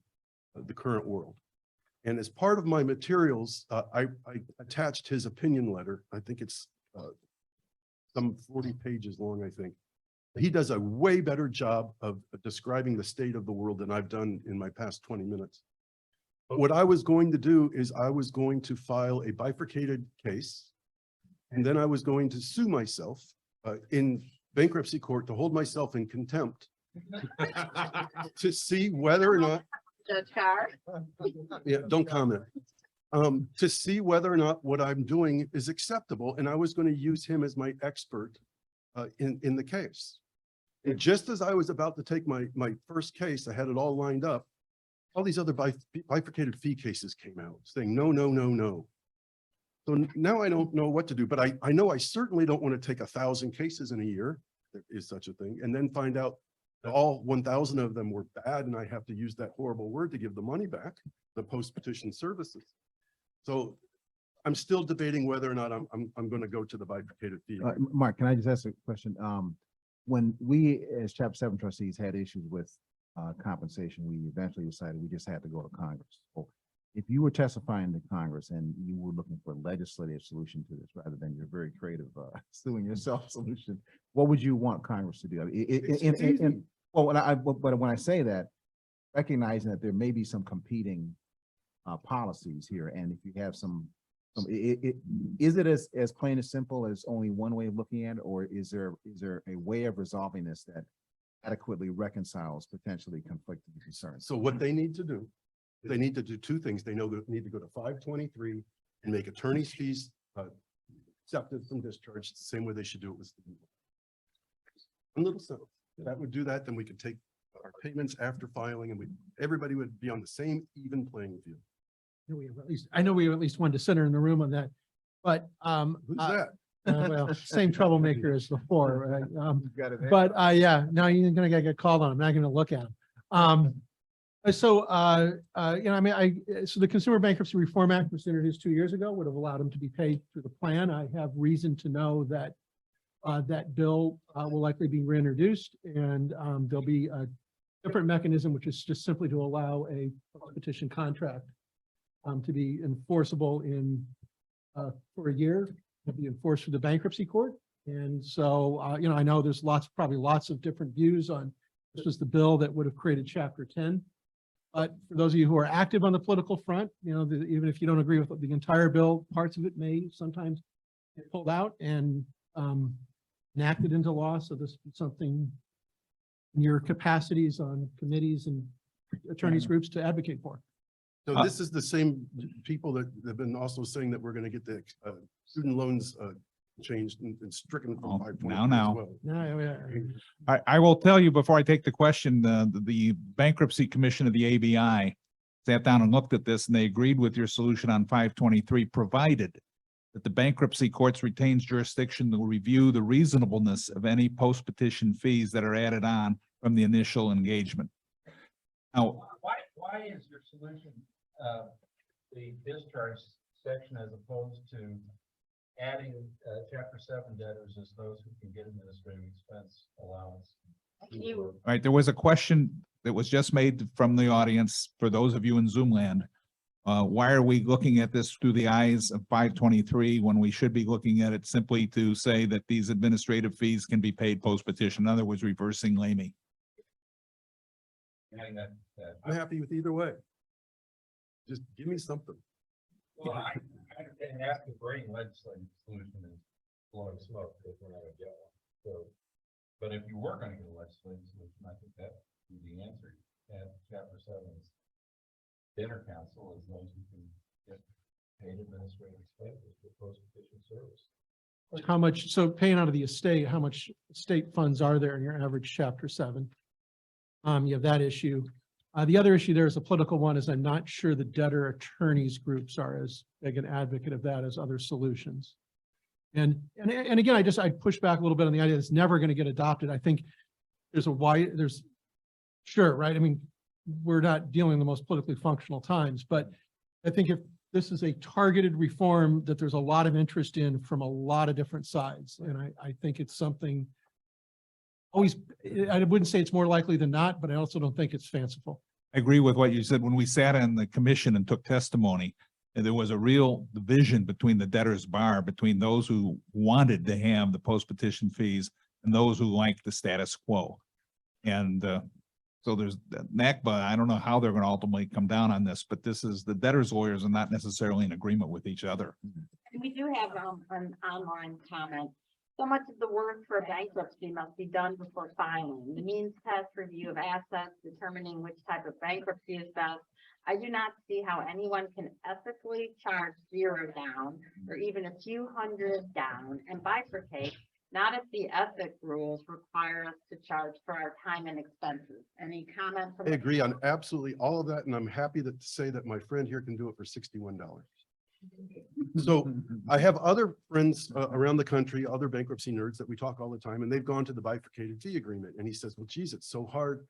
the current world? And as part of my materials, I attached his opinion letter. I think it's some 40 pages long, I think. He does a way better job of describing the state of the world than I've done in my past 20 minutes. But what I was going to do is I was going to file a bifurcated case, and then I was going to sue myself in bankruptcy court to hold myself in contempt to see whether or not, Judge Carr? yeah, don't comment, to see whether or not what I'm doing is acceptable. And I was going to use him as my expert in the case. And just as I was about to take my first case, I had it all lined up. All these other bifurcated fee cases came out saying, no, no, no, no. So now I don't know what to do, but I know I certainly don't want to take 1,000 cases in a year. There is such a thing. And then find out that all 1,000 of them were bad. And I have to use that horrible word to give the money back, the post-petition services. So I'm still debating whether or not I'm going to go to the bifurcated fee. Mark, can I just ask a question? When we as Chapter 7 trustees had issues with compensation, we eventually decided we just had to go to Congress. So if you were testifying to Congress and you were looking for a legislative solution to this rather than your very creative suing yourself solution, what would you want Congress to do? I mean, well, when I say that, recognizing that there may be some competing policies here, and if you have is it as plain as simple as only one way of looking at it, or is there a way of resolving this that adequately reconciles potentially conflicting concerns? So what they need to do, they need to do two things. They need to go to 523 and make attorney's fees accepted from discharge. It's the same way they should do it with student loans. A little simple. That would do that, then we could take our payments after filing, and everybody would be on the same even playing field. I know we have at least one dissenter in the room on that, but Who's that? well, same troublemaker as before, right? Got it there. But yeah, now you're gonna get called on. I'm not gonna look at him. So I mean, so the Consumer Bankruptcy Reform Act was introduced 2 years ago, would have allowed him to be paid through the plan. I have reason to know that that bill will likely be reintroduced, and there'll be a different mechanism, which is just simply to allow a petition contract to be enforceable for a year, to be enforced through the bankruptcy court. And so, I know there's probably lots of different views on This was the bill that would have created Chapter 10. But for those of you who are active on the political front, you know, even if you don't agree with the entire bill, parts of it may sometimes get pulled out and enacted into law. So this is something in your capacities on committees and attorneys groups to advocate for. So this is the same people that have been also saying that we're going to get the student loans changed and stricken Oh, from 5.2 now. as well. Yeah. I will tell you before I take the question, the Bankruptcy Commission of the ABI sat down and looked at this and they agreed with your solution on 523, provided that the bankruptcy courts retains jurisdiction to review the reasonableness of any post-petition fees that are added on from the initial engagement. Now, Why is your solution, the discharge section as opposed to adding, chapter 7 debtors as those who can get administrative expense allowance? Can you, all right, there was a question that was just made from the audience for those of you in Zoom land. Why are we looking at this through the eyes of 523 when we should be looking at it simply to say that these administrative fees can be paid post-petition? In other words, reversing Lamy. Adding that, I'm happy with either way. Just give me something. well, I understand asking for any legislative solution is blowing smoke if we're not gonna get one. So, but if you were gonna get a legislative solution, I think that would be the answer. And chapter 7's dinner council is those who can get paid administrative expenses for post-petition service. How much, so paying out of the estate, how much state funds are there in your average Chapter 7? You have that issue. The other issue there is a political one, is I'm not sure the debtor attorneys groups are as big an advocate of that as other solutions. And again, I push back a little bit on the idea that it's never going to get adopted. I think sure, right? I mean, we're not dealing in the most politically functional times, but I think if this is a targeted reform that there's a lot of interest in from a lot of different sides, and I think it's something always, I wouldn't say it's more likely than not, but I also don't think it's fanciful. I agree with what you said. When we sat in the commission and took testimony, and there was a real division between the debtors bar, between those who wanted to have the post-petition fees and those who liked the status quo. And so there's NACBA. I don't know how they're going to ultimately come down on this, but this is the debtors lawyers are not necessarily in agreement with each other. we do have an online comment. So much of the work for bankruptcy must be done before filing. The means test review of assets, determining which type of bankruptcy is best. I do not see how anyone can ethically charge zero down or even a few hundred down and bifurcate, not if the ethic rules require us to charge for our time and expenses. Any comment from? I agree on absolutely all of that, and I'm happy to say that my friend here can do it for $61. So I have other friends around the country, other bankruptcy nerds that we talk all the time, and they've gone to the bifurcated fee agreement. And he says, well, geez, it's so hard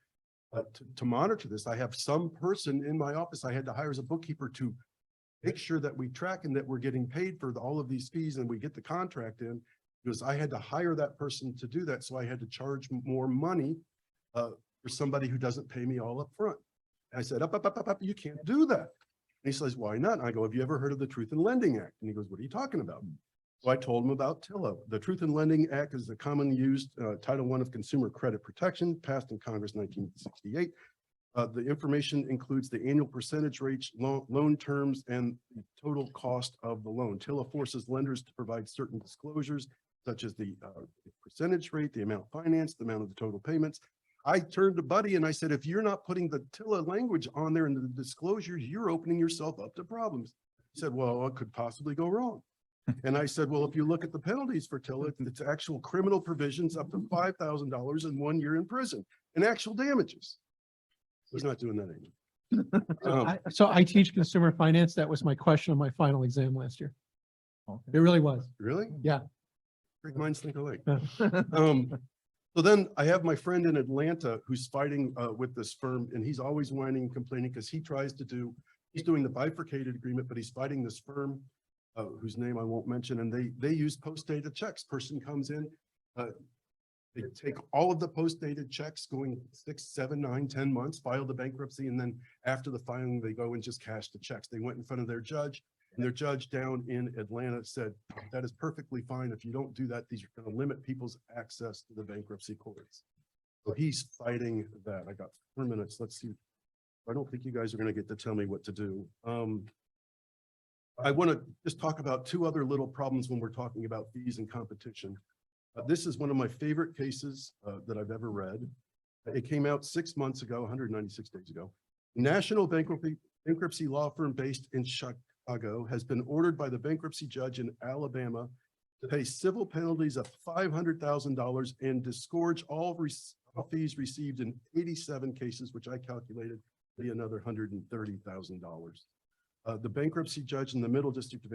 to monitor this. I have some person in my office I had to hire as a bookkeeper to make sure that we track and that we're getting paid for all of these fees and we get the contract in, because I had to hire that person to do that. So I had to charge more money for somebody who doesn't pay me all up front. And I said, up, you can't do that. And he says, why not? And I go, have you ever heard of the Truth in Lending Act? And he goes, what are you talking about? So I told him about TILA. The Truth in Lending Act is the commonly used Title I of Consumer Credit Protection, passed in Congress 1968. The information includes the annual percentage rates, loan terms, and the total cost of the loan. TILA forces lenders to provide certain disclosures, such as the percentage rate, the amount financed, the amount of the total payments. I turned to Buddy and I said, if you're not putting the TILA language on there in the disclosures, you're opening yourself up to problems. He said, well, what could possibly go wrong? And I said, well, if you look at the penalties for TILA, it's actual criminal provisions up to $5,000 and 1 year in prison and actual damages. He's not doing that anymore. So I teach consumer finance. That was my question on my final exam last year. It really was. Really? Yeah. Great minds think alike. So then I have my friend in Atlanta who's fighting with this firm, and he's always whining and complaining because he's doing the bifurcated agreement, but he's fighting this firm whose name I won't mention, and they use post-dated checks. Person comes in, they take all of the post-dated checks going 6, 7, 9, 10 months, file the bankruptcy, and then after the filing, they go and just cash the checks. They went in front of their judge, and their judge down in Atlanta said, that is perfectly fine. If you don't do that, these are going to limit people's access to the bankruptcy courts. So he's fighting that. I got 4 minutes. Let's see. I don't think you guys are going to get to tell me what to do. I want to just talk about two other little problems when we're talking about fees and competition. This is one of my favorite cases that I've ever read. It came out 6 months ago, 196 days ago. National bankruptcy law firm based in Chicago has been ordered by the bankruptcy judge in Alabama to pay civil penalties of $500,000 and disgorge all fees received in 87 cases, which I calculated to be another $130,000. The bankruptcy judge in the Middle District of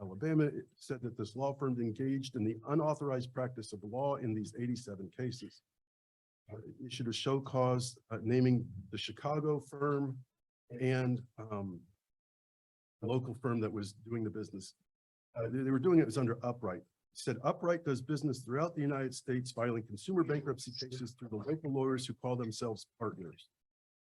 Alabama said that this law firm engaged in the unauthorized practice of law in these 87 cases. Issued a show cause naming the Chicago firm and a local firm that was doing the business. They were doing it was under Upright. Said Upright does business throughout the United States, filing consumer bankruptcy cases through the local lawyers who call themselves partners.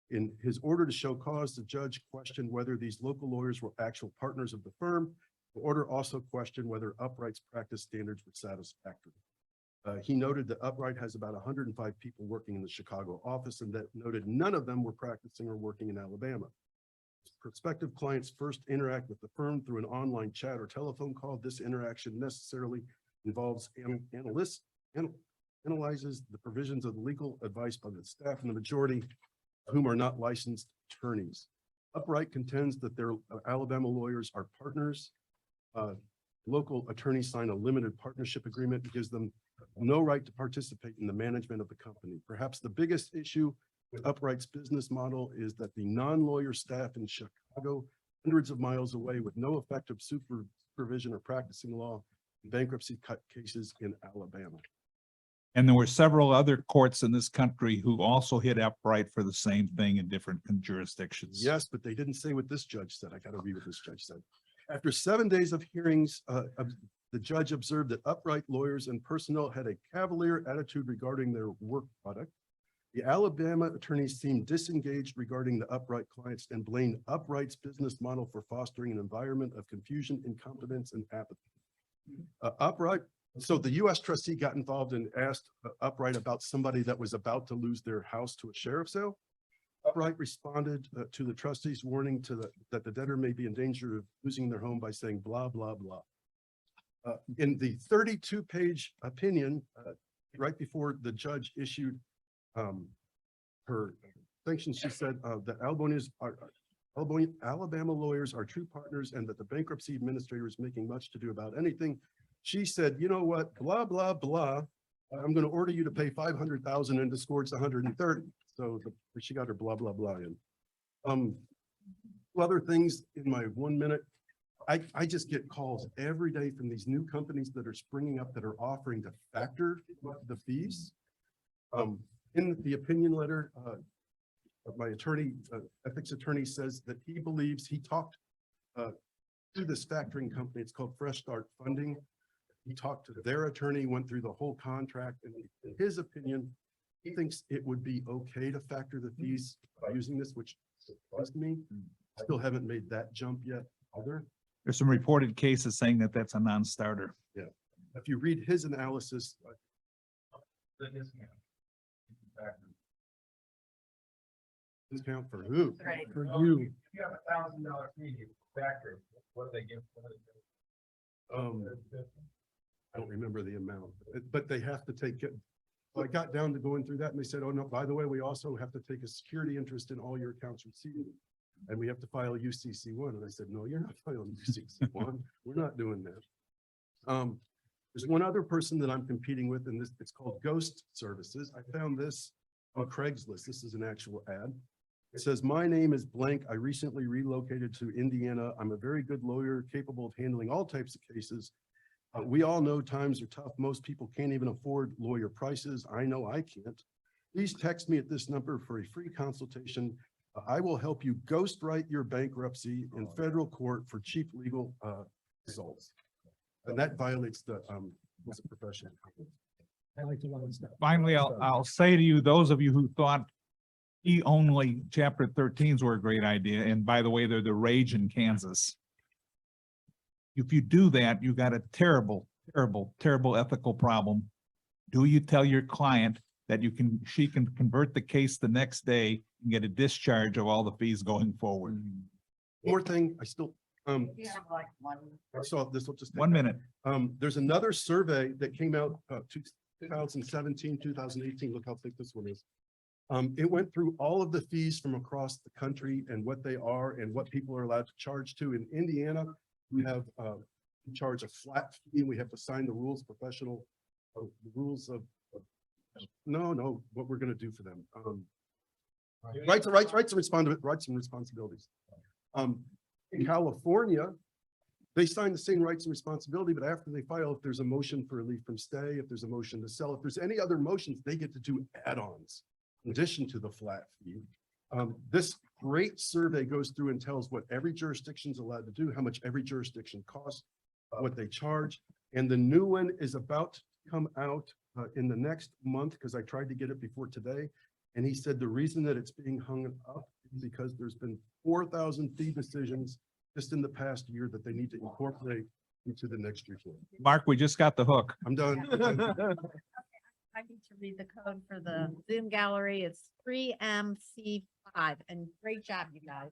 In his order to show cause, the judge questioned whether these local lawyers were actual partners of the firm. The order also questioned whether Upright's practice standards were satisfactory. He noted that Upright has about 105 people working in the Chicago office and that noted none of them were practicing or working in Alabama. Prospective clients first interact with the firm through an online chat or telephone call. This interaction necessarily involves analyzes the provisions of the legal advice by the staff, and the majority of whom are not licensed attorneys. Upright contends that their Alabama lawyers are partners. Local attorneys sign a limited partnership agreement that gives them no right to participate in the management of the company. Perhaps the biggest issue with Upright's business model is that the non-lawyer staff in Chicago, hundreds of miles away with no effective supervision or practicing law, bankruptcy cases in Alabama. And there were several other courts in this country who also hit Upright for the same thing in different jurisdictions. Yes, but they didn't say what this judge said. I got to read what this judge said. After 7 days of hearings, the judge observed that Upright lawyers and personnel had a cavalier attitude regarding their work product. The Alabama attorneys seemed disengaged regarding the Upright clients and blamed Upright's business model for fostering an environment of confusion, incompetence, and apathy. So the U.S. trustee got involved and asked Upright about somebody that was about to lose their house to a sheriff's sale. Upright responded to the trustee's warning that the debtor may be in danger of losing their home by saying blah, blah, blah. In the 32-page opinion, right before the judge issued her sanctions, she said that Alabama lawyers are true partners and that the bankruptcy administrator is making much to do about anything. She said, you know what, blah, blah, blah. I'm going to order you to pay $500,000 and disgorge 130. So she got her blah, blah, blah in. Other things in my 1 minute. I just get calls every day from these new companies that are springing up that are offering to factor the fees. In the opinion letter, my attorney, ethics attorney says that he believes he talked to this factoring company. It's called Fresh Start Funding. He talked to their attorney, went through the whole contract, and in his opinion, he thinks it would be okay to factor the fees by using this, which surprised me. Still haven't made that jump yet either. There's some reported cases saying that that's a non-starter. Yeah. If you read his analysis, discount for who? Right. For you. If you have $1,000 fee factor, what do they give? I don't remember the amount, but they have to take it. So I got down to going through that and they said, oh no, by the way, we also have to take a security interest in all your accounts receivable. And we have to file UCC1. And I said, no, you're not filing UCC1. We're not doing that. There's one other person that I'm competing with, and it's called Ghost Services. I found this on Craigslist. This is an actual ad. It says, my name is blank. I recently relocated to Indiana. I'm a very good lawyer, capable of handling all types of cases. We all know times are tough. Most people can't even afford lawyer prices. I know I can't. Please text me at this number for a free consultation. I will help you ghostwrite your bankruptcy in federal court for cheap legal results. And that violates the profession. I like to learn stuff. Finally, I'll say to you, those of you who thought fee-only chapter 13s were a great idea, and by the way, they're the rage in Kansas. If you do that, you got a terrible, terrible, terrible ethical problem. Do you tell your client that she can convert the case the next day and get a discharge of all the fees going forward. One more thing, I still, You have like one. so this will just. take 1 minute. There's another survey that came out, 2017, 2018. Look how thick this one is. It went through all of the fees from across the country and what they are and what people are allowed to charge to. In Indiana, we have, we charge a flat fee. We have to sign the rules, professional, the rules of, no, what we're gonna do for them. Rights and responsibilities. In California, they sign the same rights and responsibility, but after they file, if there's a motion for relief from stay, if there's a motion to sell, if there's any other motions, they get to do add-ons in addition to the flat fee. This great survey goes through and tells what every jurisdiction's allowed to do, how much every jurisdiction costs, what they charge. And the new one is about to come out in the next month, because I tried to get it before today. And he said the reason that it's being hung up is because there's been 4,000 fee decisions just in the past year that they need to incorporate into the next report. Mark, we just got the hook. I'm done. I need to read the code for the Zoom gallery. It's 3MC5, and great job, you guys.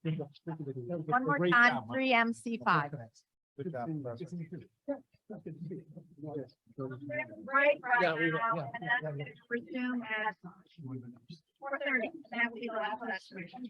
One more Great time, job, Mark. 3MC5. Good job. Right, Yeah, right we- now, yeah, and yeah, that's yeah. gonna resume at 4:30. That will be the last session.